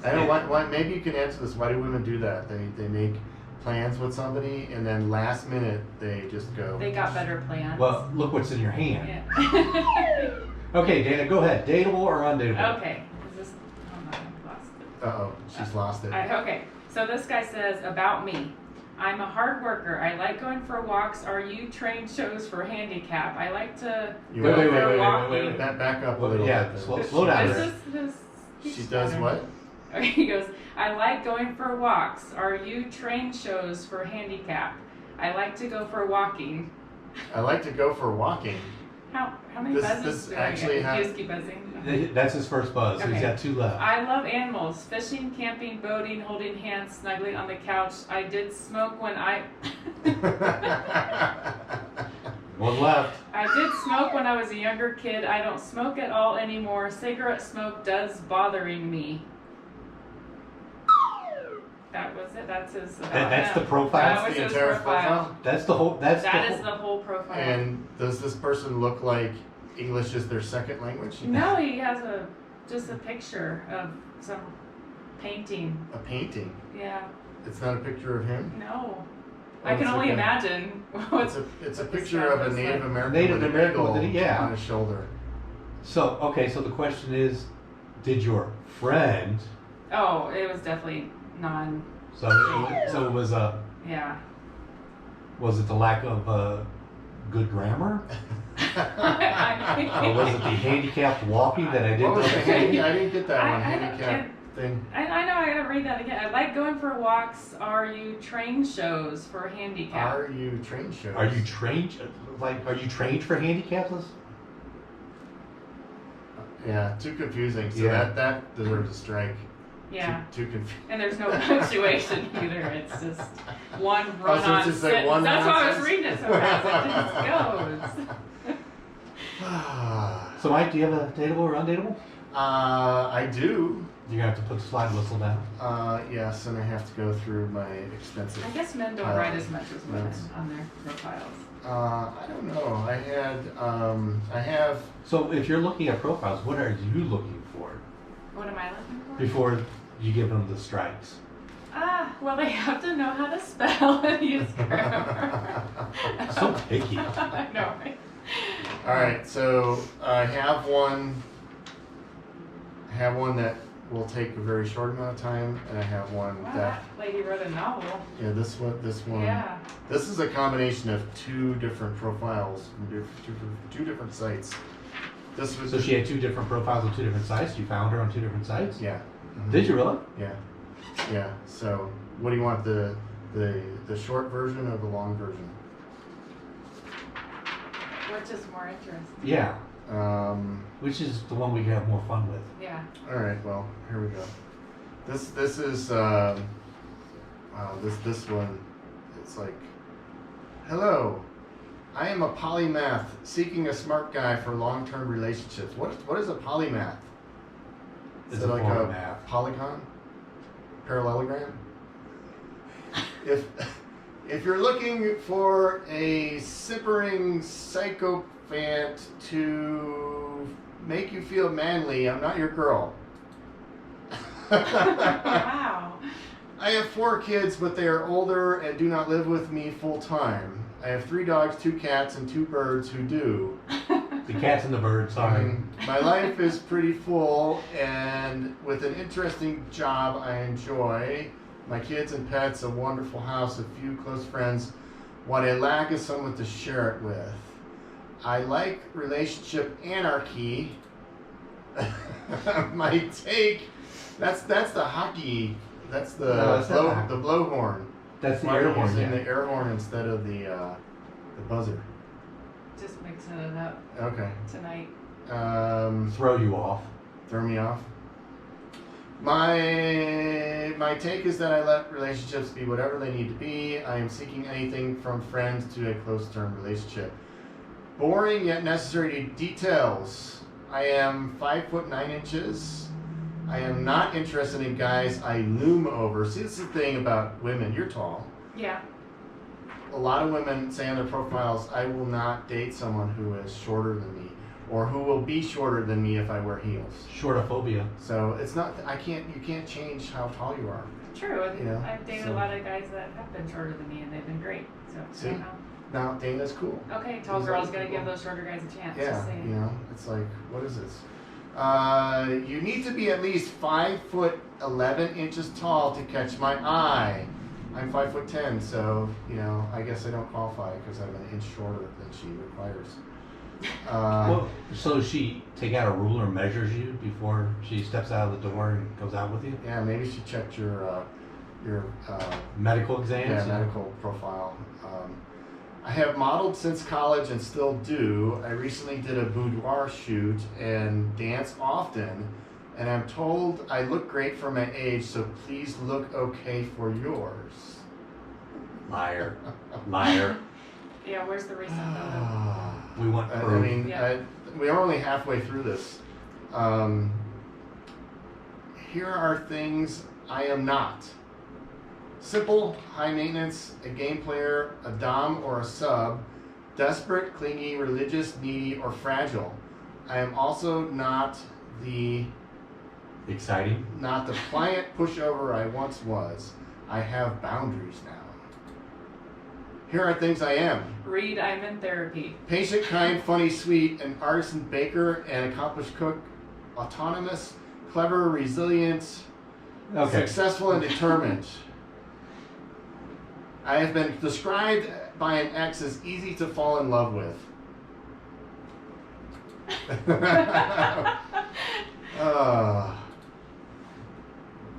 I don't know why. Maybe you can answer this. Why do women do that? They make plans with somebody, and then last minute they just go. They got better plans. Well, look what's in your hand. Yeah. Okay, Dana, go ahead. Dateable or undateable? Okay. Is this? Oh no, I lost it. She's lost it. Okay. So this guy says about me. I'm a hard worker. I like going for walks. Are you trained shows for handicap? I like to You go wait, for wait, walking. Back up a Well, little yeah, bit. slow down This there. is his She speech does pattern. what? Okay, he goes, I like going for walks. Are you trained shows for handicap? I like to go for walking. I like to go for walking. How many This buzzes do I actually get? has- You just keep buzzing. That's his first buzz, so he's Okay. got 2 left. I love animals. Fishing, camping, boating, holding hands, snuggling on the couch. I did smoke when I... 1 left. I did smoke when I was a younger kid. I don't smoke at all anymore. Cigarette smoke does bothering me. That was it. That's his. That's the That profile? was The his entire profile. profile? That's the whole. That's That the is whole. the whole profile. And does this person look like English is their second language? No, he has just a picture of some painting. A painting. Yeah. It's not a picture of him. No. Oh, I can it's only okay. imagine what's. It's a what the picture stuff of a looks Native like. American Native with an American eagle with an- yeah. on his shoulder. So okay, so the question is, did your friend? Oh, it was definitely non. So it was Yeah. was it the lack of good grammar, or was it the handicapped walking that I What didn't was the understand? I didn't get that one. I don't- Handicap thing. I know, I gotta read that again. I like going for walks. Are you trained shows for handicap? Are you trained shows? Are you trained? Are you trained for handicaps? Yeah, too confusing. So Yeah. that deserves a strike. Yeah. Too confusing. And there's no punctuation either. It's just one run so on it's just like sentence. one That's why I was nonsense? reading it so fast. It just goes. So Mike, do you have a dateable or undateable? I do. You're gonna have to put the slide whistle down. Yes, and I have to go through my extensive. I guess men don't write as much as women on their profiles. I don't know. I have. So if you're looking at profiles, what are you looking for What am I looking for? before you give them the strikes? Well, they have to know how to spell and use grammar. So picky. I know, right? All right, so I have one. I have one that will take a very short amount of time, and I have one Wow, that. that lady wrote a novel. Yeah, this one. Yeah. This is a combination of 2 different profiles from two different sites. This was So she had 2 different profiles on 2 different sites. You found her on 2 different sites. yeah. Mhm. Did you really? Yeah. Yeah. So, what do you want, the short version or the long version? Which is more interesting. Yeah. Which Which is the one we can have more fun with. Yeah. All right. Well, here we go. This is this one. It's like, hello. I am a polymath seeking a smart guy for long-term relationships. What is a polymath? Is It's it a like form a of math. polygon? Parallelogram? If you're looking for a simpering psychophant to make you feel manly, I'm not your girl. Wow. I have 4 kids, but they are older and do not live with me full time. I have 3 dogs, 2 cats, and 2 birds who do. The cats and the birds. Sorry. My life is pretty full, and with an interesting job I enjoy, my kids and pets, a wonderful house, a few close friends. What I lack is someone to share it with. I like relationship anarchy. My take. That's the hockey. That's the No, it's not. the blowhorn. That's the Why air are you horn. using Yeah. the air horn instead of the buzzer? Just mixing it up Okay. tonight. Throw you off. Throw me off. My take is that I let relationships be whatever they need to be. I am seeking anything from friends to a close-term relationship. Boring yet necessary details. I am 5'9". I am not interested in guys I loom over. See, this is the thing about women. You're tall. Yeah. A lot of women say on their profiles, I will not date someone who is shorter than me, or who will be shorter than me if I wear heels. Shortophobia. So it's not, you can't change how tall you are. True. You know, I've dated so- a lot of guys that have been shorter than me, and they've been great. So See? I don't know. Now, Dana's cool. Okay, tall These girls other gotta people. give those shorter guys a chance. Just Yeah, saying. you know, it's like, what is this? You need to be at least 5'11" tall to catch my eye. I'm 5'10", so, you know, I guess I don't qualify because I'm an inch shorter than she requires. Well, so she take out a ruler and measures you before she steps out of the door and goes out with you? Yeah, maybe she checked your Medical exams? yeah, medical profile. I have modeled since college and still do. I recently did a boudoir shoot and dance often, and I'm told I look great for my age, so please look okay for yours. Liar. Liar. Yeah, where's the recent photo? We want I proof. mean, Yeah. we are only halfway through this. Here are things I am not. Simple, high maintenance, a game player, a dom or a sub, desperate, clingy, religious, needy, or fragile. I am also not the Exciting. pliant pushover I once was. I have boundaries now. Here are things I am. Read, I'm in therapy. Patient, kind, funny, sweet, an artisan baker, an accomplished cook, autonomous, clever, resilient, Okay. successful, and determined. I have been described by an ex as easy to fall in love with.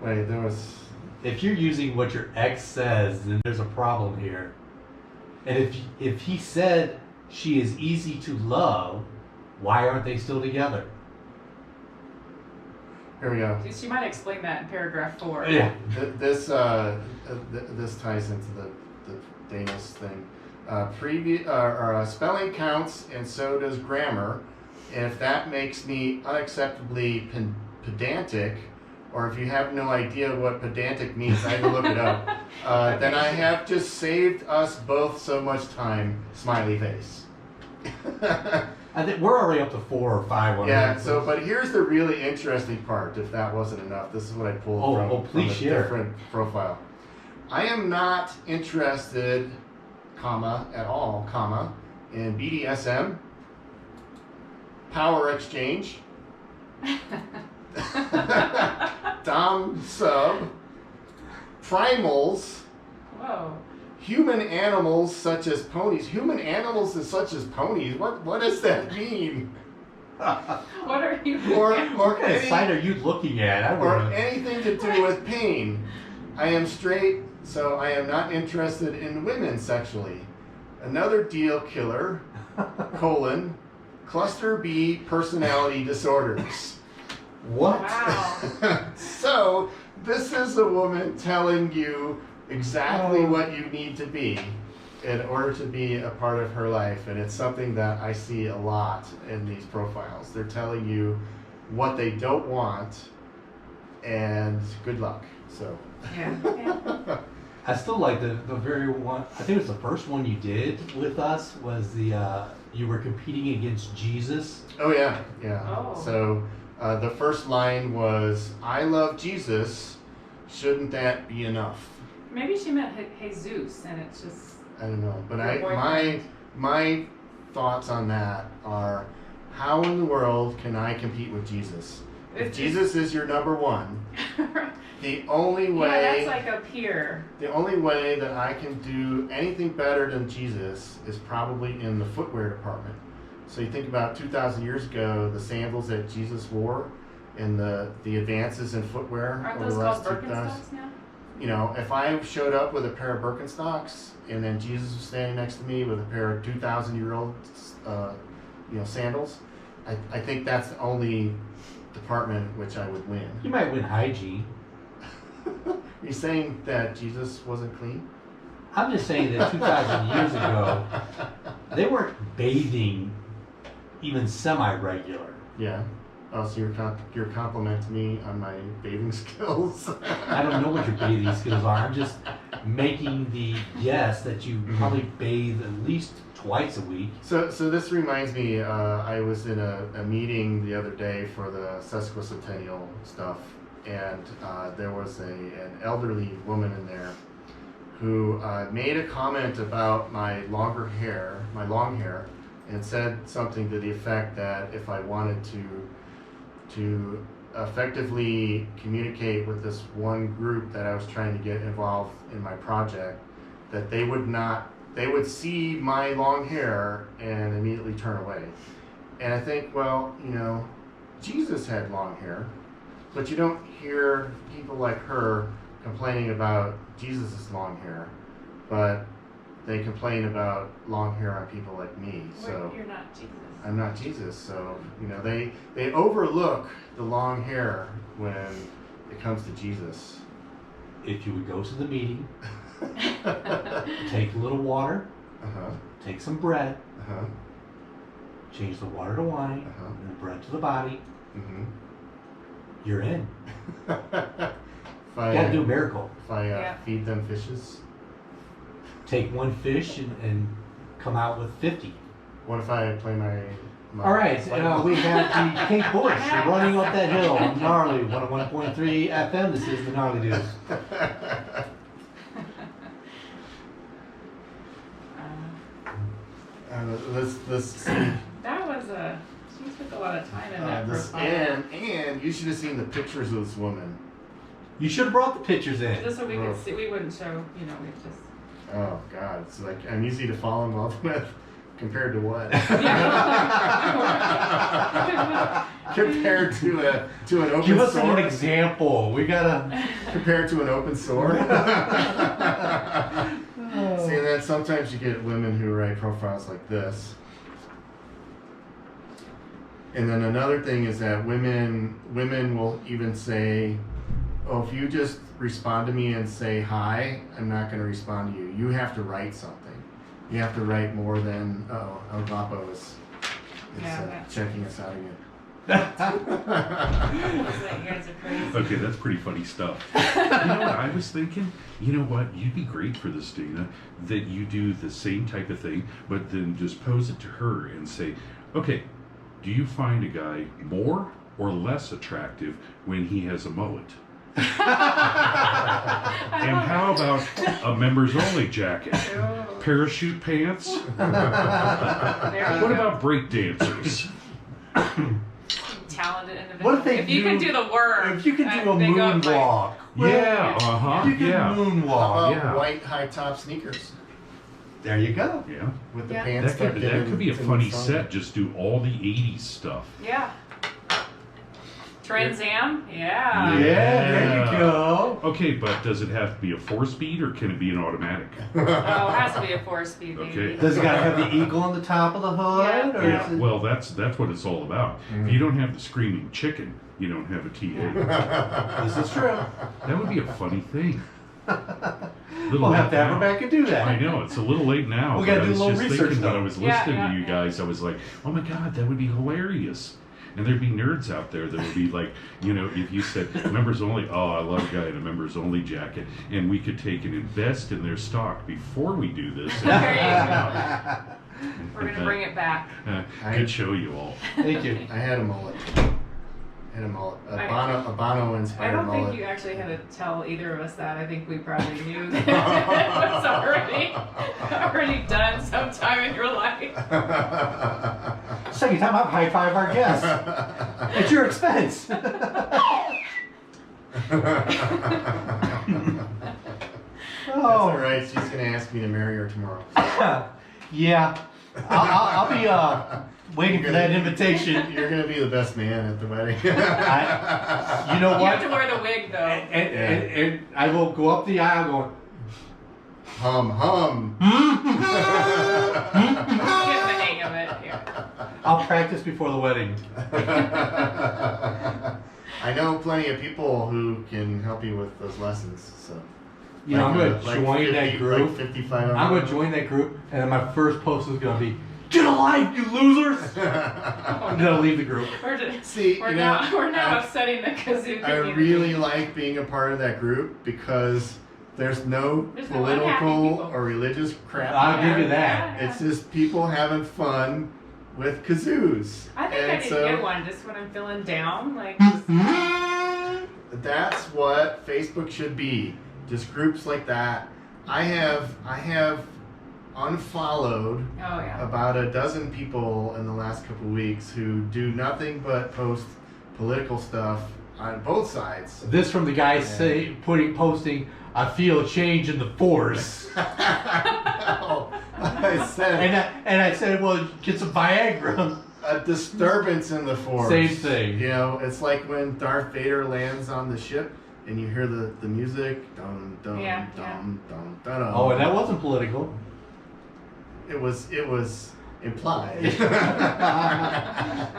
Wait, there was... If you're using what your ex says, then there's a problem here. And if he said she is easy to love, why aren't they still together? Here we go. She might explain that in paragraph 4. Yeah. This ties into the Danish thing. Spelling counts, and so does grammar. And if that makes me unacceptably pedantic, or if you have no idea what pedantic means, I had to look it up. Then I have just saved us both so much time. Smiley face. I think we're already up to 4 or 5 on Yeah, that. so, but here's the really interesting part, if that wasn't enough. This is what I pulled from please a share. different profile. I am not interested, comma, at all, comma, in BDSM, power exchange, dom sub, primals, Whoa. human animals such as ponies. Human animals and such as ponies? What does that mean? What are you? or What kind of site are you looking at? I or wanna- anything to do with pain. I am straight, so I am not interested in women sexually. Another deal killer, cluster B personality disorders. What? Wow. So, this is a woman telling you exactly what you need to be in order to be a part of her life. And it's something that I see a lot in these profiles. They're telling you what they don't want, and good luck. So, Yeah. I still like the very one. I think it was the first one you did with us. Was the you were competing against Jesus? oh, yeah. Oh. So, the first line was, I love Jesus. Shouldn't that be enough? Maybe she meant Jesus, and it's just. I don't know, but Your boyfriend. my thoughts on that are, how in the world can I compete with Jesus? If Jesus is your number one, the only Yeah, way that's like a peer. the only way that I can do anything better than Jesus is probably in the footwear department. So you think about 2,000 years ago, the sandals that Jesus wore, and the advances in footwear Aren't over those the called last 2,000. Birkenstocks now? You know, if I showed up with a pair of Birkenstocks and then Jesus was standing next to me with a pair of 2,000-year-old, sandals, I think that's the only department which I would win. You might win hygiene. Are you saying that Jesus wasn't clean? I'm just saying that 2,000 years ago, they weren't bathing even semi-regular. Yeah. Oh, so you're complimenting me on my bathing skills? I don't know what your bathing skills are. I'm just making the guess that you probably bathe at least twice a week. So this reminds me, I was in a meeting the other day for the sesquicentennial stuff, and there was an elderly woman in there who made a comment about my long hair, and said something to the effect that if I wanted to effectively communicate with this one group that I was trying to get involved in my project, that they would see my long hair and immediately turn away. And I think, well, Jesus had long hair, but you don't hear people like her complaining about Jesus' long hair, but they complain about long hair on people like me. So You're not Jesus. I'm not Jesus, so they overlook the long hair when it comes to Jesus. If you would go to the meeting, take a little water, Uh-huh. take some bread, Uh-huh. change the water to wine, Uh-huh. and the bread to the body, Mm-hmm. you're in. If I, You gotta do a miracle. if I Yeah. feed them fishes, Take one fish and come out with 50. what if I play my All right, fight? we have the Kate Bush running up that hill on Gnarly 101.3 FM. This is the Gnarly Dudes. Let's see. That was she took a lot of time in that This, profile. and you should have seen the pictures of this woman. You should have brought the pictures in. Just so we could see, we wouldn't show, we just. Oh God, it's like I'm easy to fall in love with. Compared to what? Compared to an open Give us sword. an example. We gotta. Compared to an open sword. See, and then sometimes you get women who write profiles like this. And then another thing is that women will even say, "Oh, if you just respond to me and say hi, I'm not going to respond to you. You have to write something. You have to write more than El Guapo is checking us out again." You guys are crazy. Okay, that's pretty funny stuff. You know what I was thinking? You know what? You'd be great for this, Dana, that you do the same type of thing, but then just pose it to her and say, okay, do you find a guy more or less attractive when he has a mullet? And how about a members only jacket? Oh. Parachute pants? There you What go. about break dancers? Talented individual. What if they you can do the work. If you could do a they go up moonwalk. Yeah, uh-huh, You could yeah. How moonwalk. about yeah. white high top sneakers? There you go. Yeah. with the Yeah. pants That tucked could be a in the funny front. set. Just do all the 80s stuff. Yeah. Trans Am? Yeah. Yeah, there Yeah. you go. Okay, but does it have to be a 4-speed or can it be an automatic? Oh, it has to be a 4-speed, baby. Okay. Does it gotta have the eagle on the top of the hood? Yeah, Or Yeah, is it... well, that's what it's all about. If you don't have the screaming chicken, you don't have a TA. This is true. That would be a funny thing. We'll have to have her back and do that. I know, it's a little late now. We gotta but do a I was little just research, thinking that I though. was Yeah, listening yeah, to you yeah. guys. I was like, oh my God, that would be hilarious. And there'd be nerds out there that would be like, you know, if you said members only, oh, I love a guy in a members only jacket, and we could take and invest in their stock before we do this. There you go. We're going to bring it back. Good show, you all. Thank you. I had a mullet. A Bono I inspired don't mullet. think you actually had to tell either of us that. I think we probably knew that it was already done sometime in your life. Second time I've high five our guests. At your expense. That's Oh. all right. She's gonna ask me to marry her tomorrow. Yeah. I'll be waiting for that invitation. You're gonna be the best man at the wedding. You know You have what? to wear the wig, though. And I will go up the aisle going, hum hum. Get the hang of it. Yeah. I'll practice before the wedding. I know plenty of people who can help you with those lessons. So. You know, I'm going to Like join that 50 group. Like 55 I'm going to join that group, and then my first post is going to be, "Get a life, you losers!" And then I'll leave the group. See, We're you now know, upsetting the kazoo I community. really like being a part of that group because there's no There's no unhappy political people. or religious crap. I'll give you that. It's just people having fun with kazoos. I think I And need so to get one just when I'm feeling down. Like, that's what Facebook should be. Just groups like that. I have unfollowed oh yeah. about a dozen people in the last couple weeks who do nothing but post political stuff on both sides. This from the guy posting, "I feel a change in the force." No, I said And I said, "Well, get some Viagra." a disturbance in the force. Same thing. You know, it's like when Darth Vader lands on the ship and you hear the music. Dum dum Yeah, dum dum dum dum. Oh, and that wasn't political. It was implied.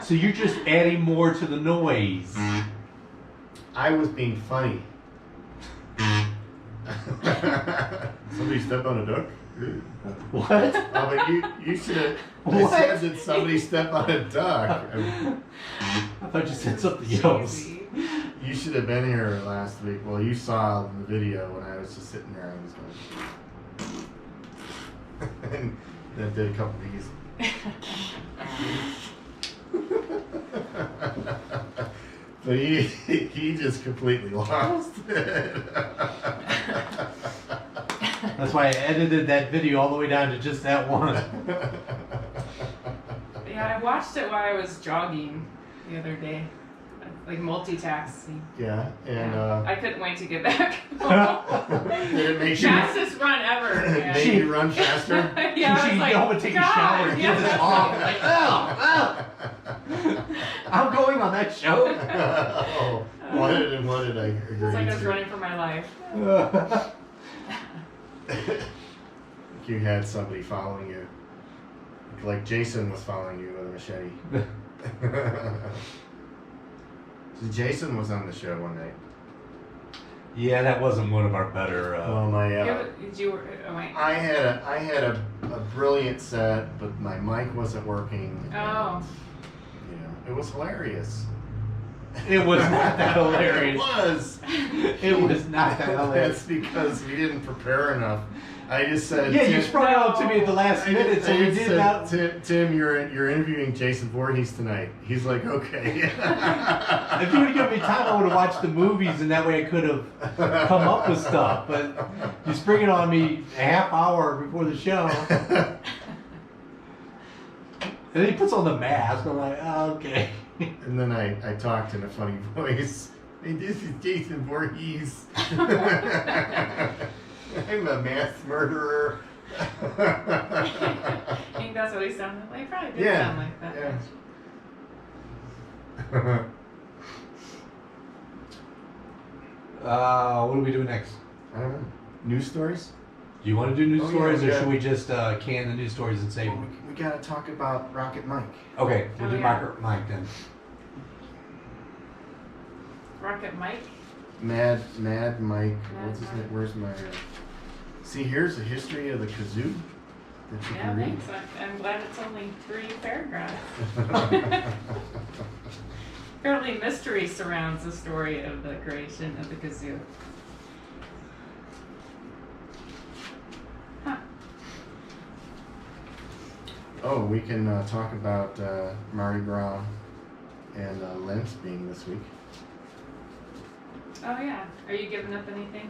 So you're just adding more to the noise. I was being funny. Somebody stepped on a duck? What? Oh, but you should have. I What? said that somebody stepped on a duck. I thought you said something else. Cheesy. You should have been here last week. Well, you saw the video when I was just sitting there. I was going. And then did a couple of these. But he just completely lost it. That's why I edited that video all the way down to just that one. Yeah, I watched it while I was jogging the other day, like multitasking. Yeah, and I couldn't wait to get back. did it make you Fastest run ever. man. make you run faster? Yeah, I She was like, go home and take a God, shower and yeah. get this off. Like, oh. I'm going on that show. Oh, what did I agree It's like I was to? running for my life. You had somebody following you, like Jason was following you with a machete. So Jason was on the show one night. Yeah, that wasn't one of our better. Oh my! Did you? Oh wait. I had a brilliant set, but my mic wasn't working. Oh. You know, it was hilarious. It was not that hilarious. It was. It was not that hilarious. That's because we didn't prepare enough. I just said. Yeah, you Tim, sprung it out to me at the last minute, so we did said, that. Tim, you're interviewing Jason Voorhees tonight. He's like, okay. If you would have given me time, I would have watched the movies, and that way I could have come up with stuff. But you spring it on me a half hour before the show. And then he puts on the mask. I'm like, oh, okay. And then I talked in a funny voice. Hey, this is Jason Voorhees. I'm a mass murderer. I think that's what he sounded like. Probably did Yeah, sound like that. yeah. What do we do next? I don't know. News stories? Do you want to do news Oh, stories, yeah, or yeah. should we just can the news stories and save them? We gotta talk about Rocket Mike. Okay, we'll Oh, do yeah. Mike then. Rocket Mike. Mad Mike. What's his Mike. name? Where's my? See, here's the history of the kazoo that you Yeah, can read. thanks. I'm glad it's only 3 paragraphs. Apparently, mystery surrounds the story of the creation of the kazoo. Huh. Oh, we can talk about Mardi Gras and Lent being this week. Oh yeah. Are you giving up anything?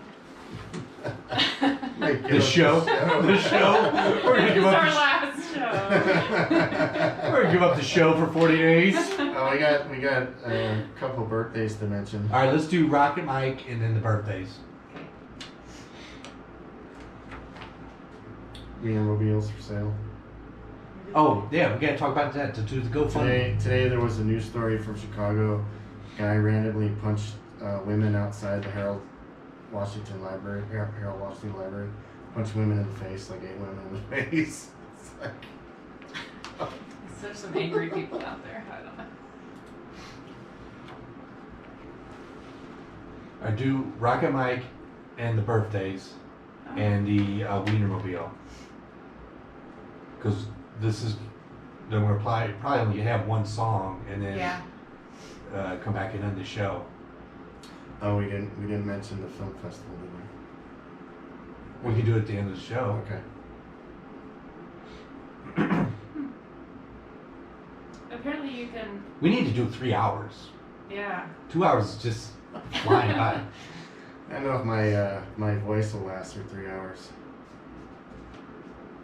Might give The up show? The show? We're gonna It's give up our the last show. We're gonna give up the show for 40 days. Oh, we got a couple birthdays to mention. All right, let's do Rocket Mike and then the birthdays. Wienermobiles for sale. Oh, yeah, we gotta talk about that to do the GoFundMe. Today there was a news story from Chicago. Guy randomly punched women outside the Harold Washington Library. Punched women in the face, like 8 women in the face. It's like, There's some angry people out there. I don't know. I do Rocket Mike and the birthdays Oh. and the Wienermobile. Because this is, then we're probably only have one song and then Yeah. come back and end the show. oh, we didn't mention the film festival, did we? We can do it at the end of the show. Okay. Apparently you can. We need to do 3 hours. Yeah. 2 hours is just flying by. I don't know if my voice will last for 3 hours.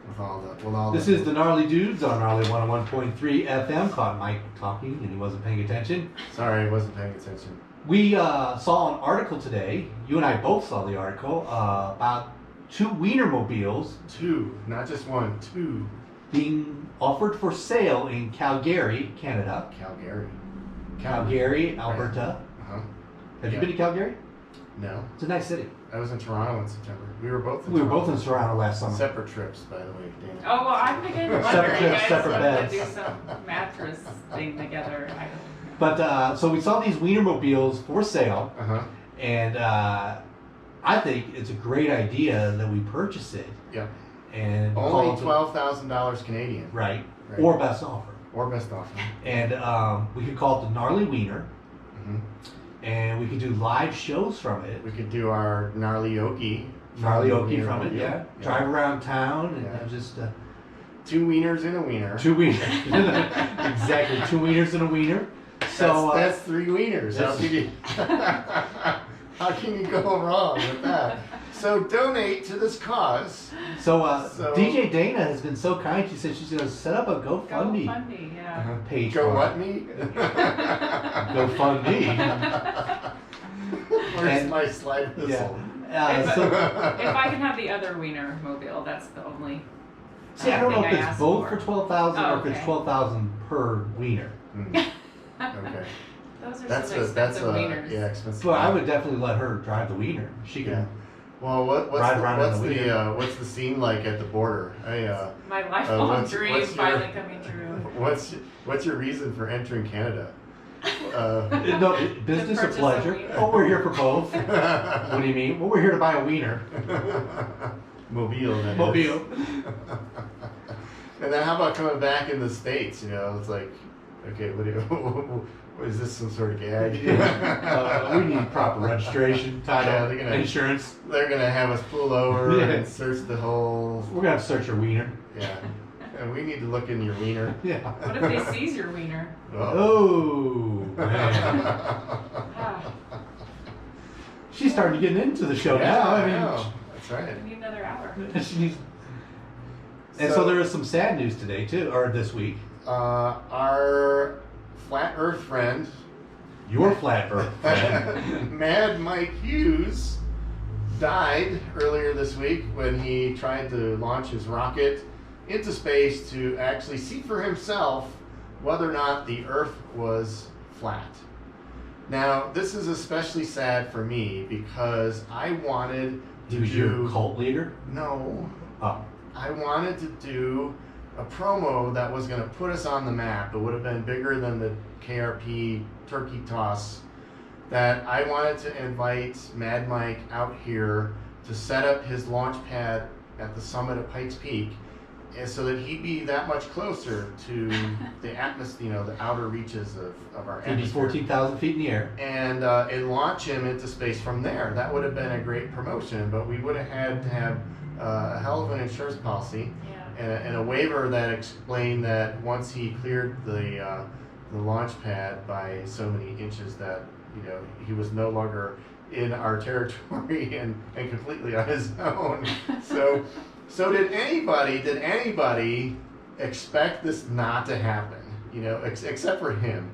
With all This is the Gnarly Dudes on Gnarly 101.3 FM. Caught Mike talking and he wasn't paying attention. Sorry, I wasn't paying attention. We saw an article today. You and I both saw the article about 2 Wienermobiles 2, not just 1, 2. being offered for sale in Calgary, Canada. Calgary, Alberta. Uh-huh. Have you Yeah. been to Calgary? No, It's a nice city. I was in Toronto in September. We were both in We were Toronto. both in Toronto last summer. Separate trips, by the way, Dana. Oh well, I'm beginning to wonder. Separate You trips, guys separate want beds. to do some mattress thing together? I don't know. But so we saw these Wienermobiles for sale, Uh-huh. and I think it's a great idea that we purchase it. Yep. And call Only it- $12,000 Canadian. Right. Right. Or best offer. Or best offer. And we could call it the Gnarly Wiener, hmm and we could do live shows from it. We could do our gnarly okie. Gnarly Okie from it, Wienermobile. yeah. Drive around town and Yeah. just 2 wieners in a wiener. 2 wieners. Exactly, 2 wieners and a wiener. So that's 3 wieners. How that's- can you? How can you go wrong with that? So donate to this cause. So So- DJ Dana has been so kind. She said she's going to set up a GoFundMe GoFundMe, yeah. page. Go for what it. me? GoFundMe. Where's And- my slide Yeah. whistle? If, So, if I can have the other wiener mobile, that's the only. see, I don't know thing if it's asked both for 12,000 Oh, or if it's okay. 12,000 per wiener. Hmm. Okay. Those are That's some a expensive wieners. yeah, expensive. So I would definitely let her drive the wiener. She can. Yeah. Well, what's Ride around on the wiener. what's the scene like at the border? My lifelong what's dream your- finally coming true. What's your reason for entering Canada? No, business or purchase a pleasure. wiener. Oh, we're here for both. What do you mean? Well, we're here to buy a wiener. Mobile, that is. Mobile. And then how about coming back in the States? You know, it's like, okay, what do you, is this some sort of gag? We need proper registration, Yeah, title, they're gonna- insurance. They're gonna have us pull over Yeah. and search the whole, We're gonna have to search your wiener. yeah. And we need to look in your wiener. Yeah. What if they seize your wiener? Oh man, Ah, she's starting to get into the show now. I mean, know. That's right. we need another hour. she needs. And so there is some sad news today too, or this week. Our flat Earth friend, Your flat Earth friend. Mad Mike Hughes, died earlier this week when he tried to launch his rocket into space to actually see for himself whether or not the Earth was flat. Now, this is especially sad for me because I wanted He to was your cult leader? No. Oh. I wanted to do a promo that was going to put us on the map. It would have been bigger than the KRP turkey toss. That I wanted to invite Mad Mike out here to set up his launch pad at the summit of Pikes Peak, and so that he'd be that much closer to the atmosphere, the outer reaches of our He'd be atmosphere. 14,000 feet in the air. And launch him into space from there. That would have been a great promotion, but we would have had to have a hell of an insurance policy and a waiver that explained that once he cleared the launch pad by so many inches that he was no longer in our territory and completely on his own. So did anybody expect this not to happen? Except for him.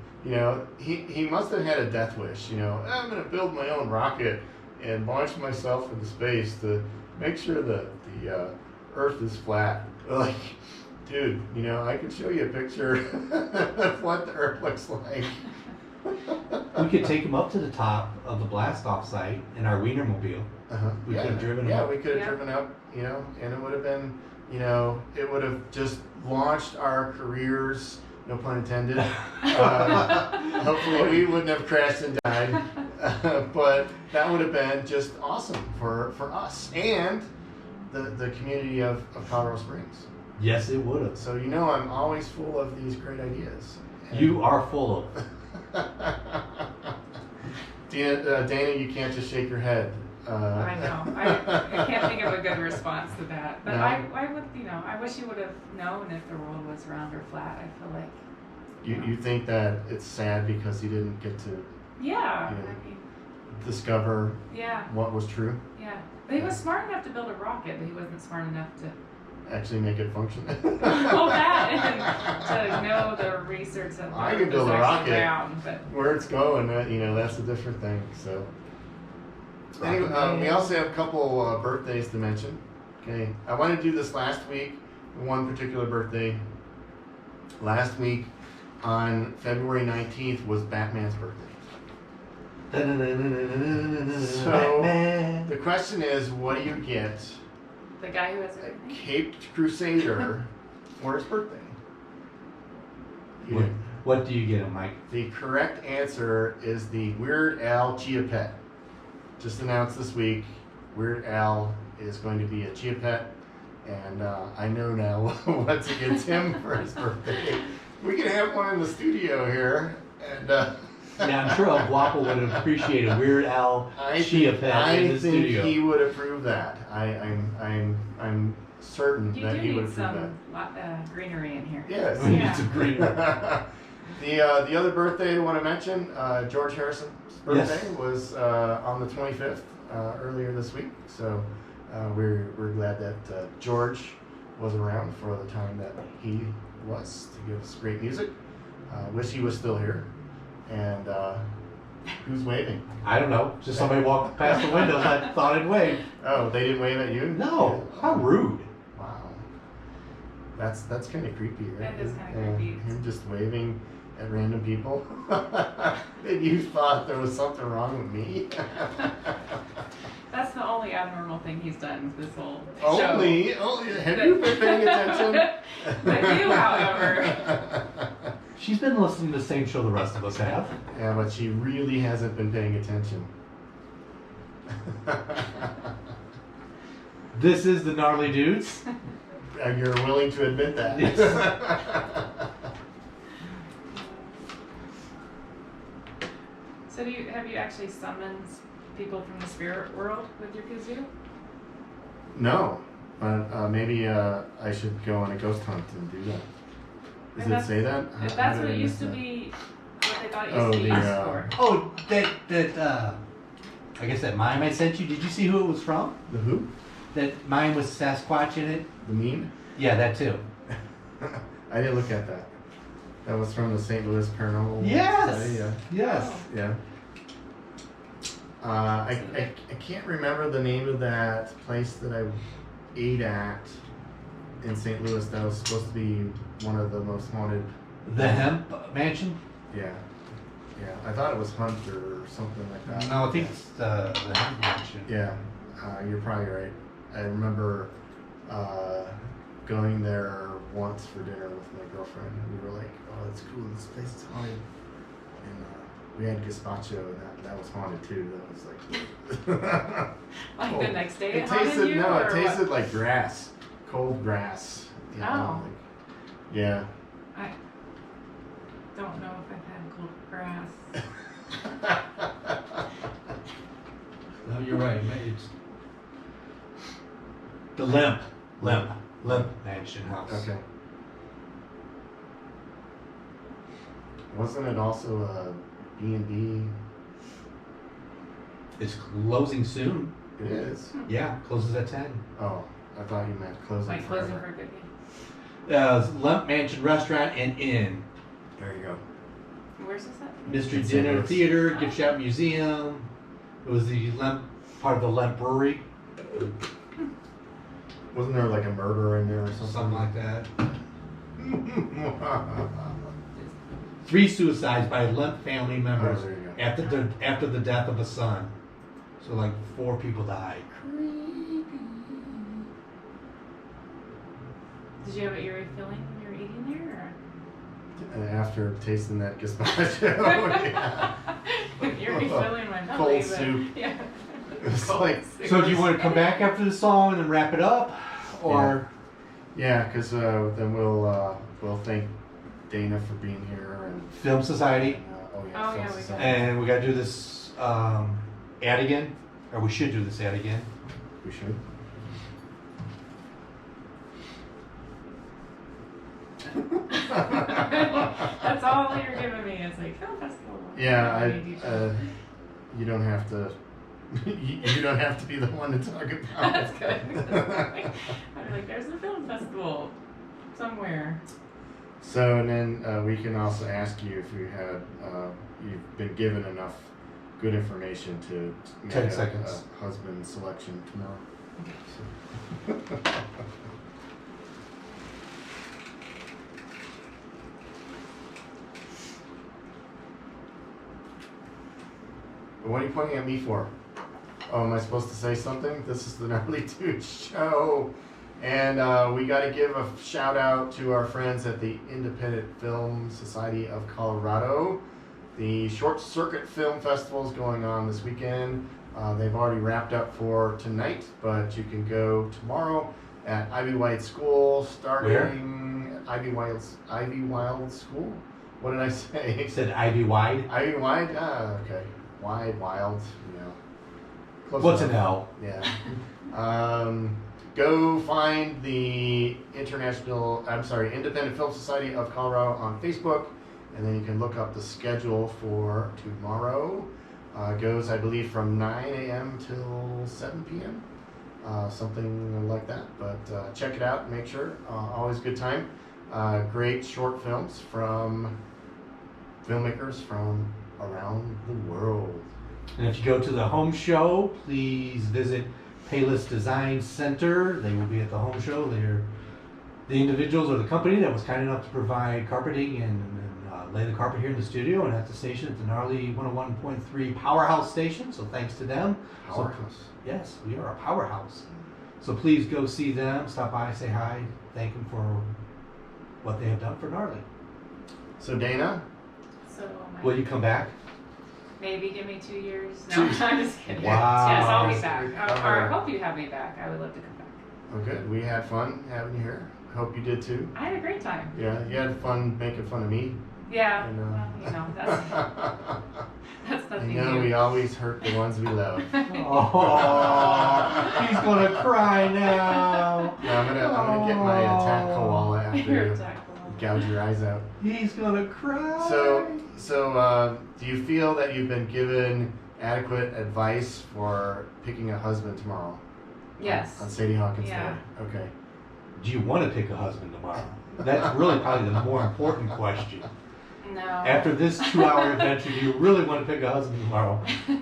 He must have had a death wish. I'm going to build my own rocket and launch myself into space to make sure that the Earth is flat. Like, dude, I could show you a picture of what the Earth looks like. We could take him up to the top of the blast-off site in our Wienermobile. We could have driven him up. We could have driven up, and it would have been, it would have just launched our careers, no pun intended. Hopefully we wouldn't have crashed and died, but that would have been just awesome for us and the community of Colorado Springs. Yes, it would have. So I'm always full of these great ideas. You are full of. Dana, you can't just shake your head. I know. I can't think of a good response to that. But No? I would, I wish you would have known if the world was round or flat. I feel like. You think that it's sad because he didn't get to Yeah. You know. I mean, discover yeah. what was true, Yeah. But he was smart enough to build a rocket, but he wasn't smart enough to. actually make it function. All that and to know the research that I can was build a actually rocket. round, but Where it's going, that's a different thing. So, anyway, we also have a couple birthdays to mention. Okay, I wanted to do this last week. One particular birthday. Last week, on February 19th, was Batman's birthday. So the question is, what do you get the guy who has a everything. caped crusader for his birthday? What do you get him, Mike? The correct answer is the Weird Al Chia Pet. Just announced this week, Weird Al is going to be a Chia Pet, and I know now what to get him for his birthday. We can have one in the studio here, and Yeah, I'm sure El Guapo would appreciate a Weird Al Chia Pet in the studio. I think he would approve that. I'm certain You that do he would need approve some greenery in here. that. Yes. We need Yeah. some green. The other birthday I want to mention, George Harrison's birthday Yes. was on the 25th, earlier this week. So we're glad that George was around for the time that he was to give us great music. Wish he was still here. And who's waving? I don't know. Just somebody walked past the windows. I thought I'd wave. Oh, they didn't wave at you? No. How rude. Wow. That's kind of creepy, right? That is kinda Yeah, creepy. Him just waving at random people. And you thought there was something wrong with me? That's the only abnormal thing he's done this whole Only, have you been paying attention? But you, however. She's been listening to the same show the rest of us have. Yeah, but she really hasn't been paying attention. This is the Gnarly Dudes. And you're willing to admit that. Yes. So have you actually summoned people from the spirit world with your kazoo? No, but maybe I should go on a ghost hunt and do that. Does And it say that? If How that's did what I it used to miss be, what they thought it Oh, used to be the, used uh, for. Oh, that I guess that mime I sent you. Did you see who it was from? that? The who? That mime with Sasquatch in it? The meme? Yeah, that too. I didn't look at that. That was from the St. Louis Paranormal Yes. Society, yeah. Yes. Oh. Yeah. I can't remember the name of that place that I ate at in St. Louis. That was supposed to be one of the most haunted. The Hemp Mansion? Yeah. I thought it was Hunter or something like that. No, I think it's the Hemp Mansion. Yeah, you're probably right. I remember going there once for dinner with my girlfriend, and we were like, "Oh, it's cool. This place is haunted." And we had gazpacho, and that was haunted too. That was like. Like the next day, It it haunted tasted you, no, or it tasted what? like grass, cold grass. You know, Oh. like, yeah. I don't know if I've had cold grass. No, you're right. It's the Lemp Mansion House. Okay. Wasn't it also a B&B? It's closing soon. It is. Yeah, closes at 10. Oh, I thought you meant closing Like closing forever. for good. Yeah. Lemp Mansion Restaurant and Inn. There you go. Where's this at? Mystery It's Dinner St. Louis. Theater, Gift Shop Museum. It was the Lemp, part of the Lemp Brewery. Wasn't there like a murder in there or something? Something like that. that. 3 suicides by Lemp family members Oh, there you go. after the death of a son. So like 4 people died. Did you have an eerie feeling when you were eating there? Or? And after tasting that gazpacho, yeah. An eerie feeling in my belly. Cold but, soup. Yeah. It was like, So do you want to come back after the song and wrap it up? Or yeah, because then we'll thank Dana for being here and. Film Society? Oh, yeah, Film we Society. And we got to do this ad again? Or we should do this ad again. We should. That's all you're giving me. It's like film festival. Yeah, Really detailed. you don't have to. You don't have to be the one to talk about. That's good. I'm like, there's a film festival somewhere. So, and then we can also ask you if you had you've been given enough good information to make 10 a seconds. husband selection tomorrow. Okay. So. What are you pointing at me for? Oh, am I supposed to say something? This is the Gnarly Dudes Show. And we got to give a shout out to our friends at the Independent Film Society of Colorado. The Short Circuit Film Festival is going on this weekend. They've already wrapped up for tonight, but you can go tomorrow at Ivy Wild School, starting Ivy Wild School. What did I say? It said Ivy Wide. Ivy Wide? Okay. Wild, you know. Close What's an enough. L? Yeah. Go find the Independent Film Society of Colorado on Facebook, and then you can look up the schedule for tomorrow. Goes, I believe, from 9 a.m. till 7 p.m. Something like that. But check it out. Make sure. Always a good time. Great short films from filmmakers from around the world. And if you go to the home show, please visit Payless Design Center. They will be at the home show. They're the individuals or the company that was kind enough to provide carpeting and lay the carpet here in the studio and at the station at the Gnarly 101.3 Powerhouse station. So thanks to them. Powerhouse. So, yes, we are a powerhouse. So please go see them. Stop by, say hi, thank them for what they have done for Gnarly. So Dana, So Will you come back? maybe give me 2 years. No, I'm just kidding. Wow. Yes, I'll be back. Recover. Or I hope you have me back. I would love to come back. oh good. We had fun having you here. Hope you did too. I had a great time. Yeah, you had fun making fun of me. Yeah. I know. Well, you know, that's I nothing know new. we always hurt the ones we love. Oh, he's gonna cry now. Yeah, I'm gonna get my attack koala after You're you. exactly. Gouge your eyes out. He's gonna cry. So, do you feel that you've been given adequate advice for picking a husband tomorrow? Yes. On Sadie Hawkins Yeah. Day. Okay. Do you want to pick a husband tomorrow? That's really probably the more important question. No. After this 2-hour adventure, do you really want to pick a husband tomorrow?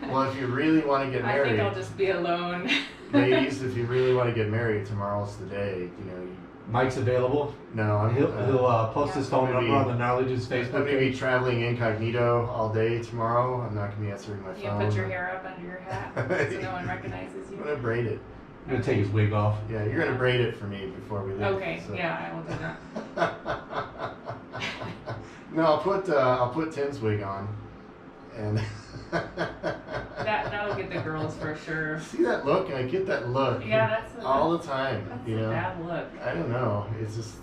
Well, if you really want to get I think married, I'll just be alone. ladies, if you really want to get married, tomorrow's the day. You know, Mike's available. no, I'm He'll post his phone I'm gonna number be- on the Gnarly Dudes I'm Facebook going to be page. traveling incognito all day tomorrow. I'm not going to be answering my You phone. put your hair up under your hat so no one recognizes I'm you. going to braid it. I'm gonna take his wig off. Yeah, you're going to braid it for me before we leave. Okay, so. yeah, I will do that. No, I'll put Tim's wig on, and That'll get the girls for sure. see that look, and I get that look Yeah, that's all the time. that's You a know, bad look. I don't know. It's just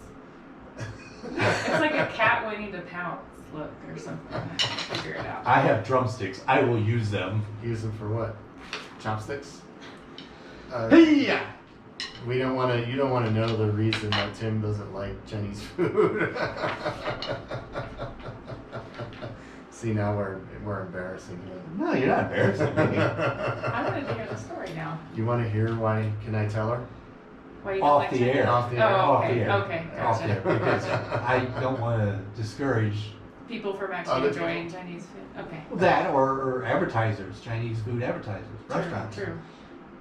It's like a cat waiting to pounce look or something. I have to figure it out. I have drumsticks. I will use them. use them for what? Chopsticks. Hey-ya! We don't want to. You don't want to know the reason that Tim doesn't like Chinese food. See, now we're embarrassing him. No, you're not embarrassing me. I wanted to hear the story now. You want to hear why? Can I tell her? Why you Off don't the like air. Chinese? Off the air. Oh, Off okay. the air. Okay, Off the air, gotcha. because I don't want to discourage People from Other actually people. enjoying Chinese food. Okay. that or advertisers, Chinese food advertisers, restaurants. True.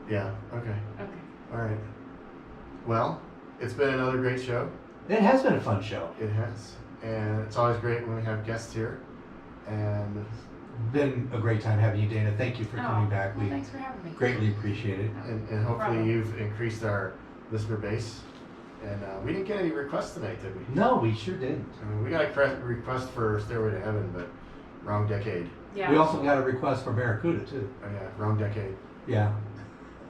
Yeah. Okay. Okay. All right. Well, it's been another great show. It has been a fun show. It has, and it's always great when we have guests here. And Been a great time having you, Dana. Thank you for coming back. Well, We thanks for having me. greatly appreciate it. hopefully problem. you've increased our listener base. And we didn't get any requests tonight, did we? No, we sure didn't. I mean, we got a request for Stairway to Heaven, but wrong decade. Yeah. We also got a request for Barracuda too. Oh yeah, wrong decade. Yeah.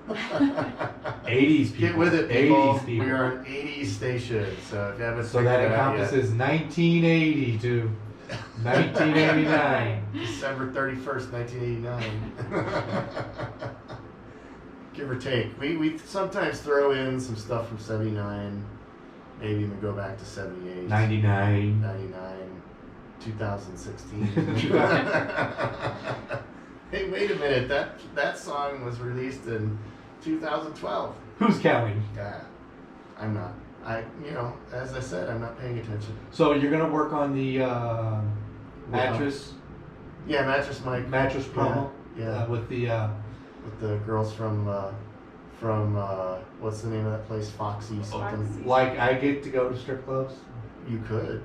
80s people. Get with it, people. 80s people. We are an 80s station, so if you haven't So figured that it out yet, encompasses 1980 to 1989. December 31st, 1989. Give or take. We sometimes throw in some stuff from 79, maybe even go back to 78. 99. 99, 2016. Hey, wait a minute. That song was released in 2012. Who's counting? Yeah, I'm not. As I said, I'm not paying attention. So you're gonna work on the mattress Yeah, Mattress Mike. mattress promo Yeah. with the With the girls from what's the name of that place? Foxy something. Foxy. like I get to go to strip clubs. You could.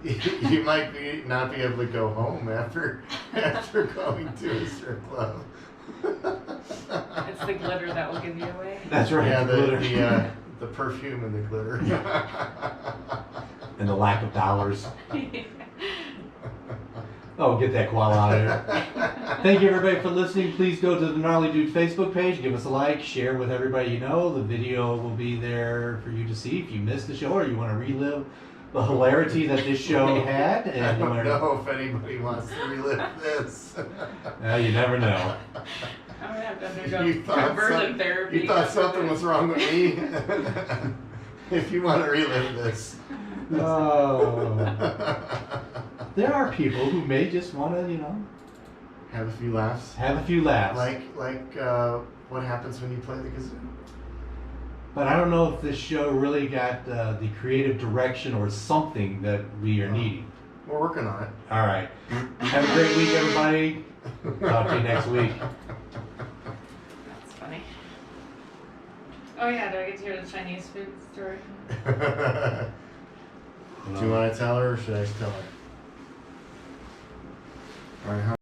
You might not be able to go home after going to a strip club. It's the glitter that will give you away. That's right. Yeah, glitter. the perfume and the glitter. And the lack of dollars. Oh, get that koala out of there. Thank you everybody for listening. Please go to the Gnarly Dudes Facebook page. Give us a like. Share with everybody you know. The video will be there for you to see if you missed the show or you want to relive the hilarity that this show had. I And you don't wanna- know if anybody wants to relive this. You never know. I'm gonna have to undergo You thought conversion therapy. You thought something was wrong with me? If you want to relive this. Oh. There are people who may just want to, Have a few laughs. have a few laughs. Like what happens when you play the kazoo. But I don't know if this show really got the creative direction or something that we are needing. We're working on it. All right. Have a great week, everybody. Talk to you next week. That's funny. Oh yeah, do I get to hear the Chinese food story? Do you want to tell her or should I tell her? All right.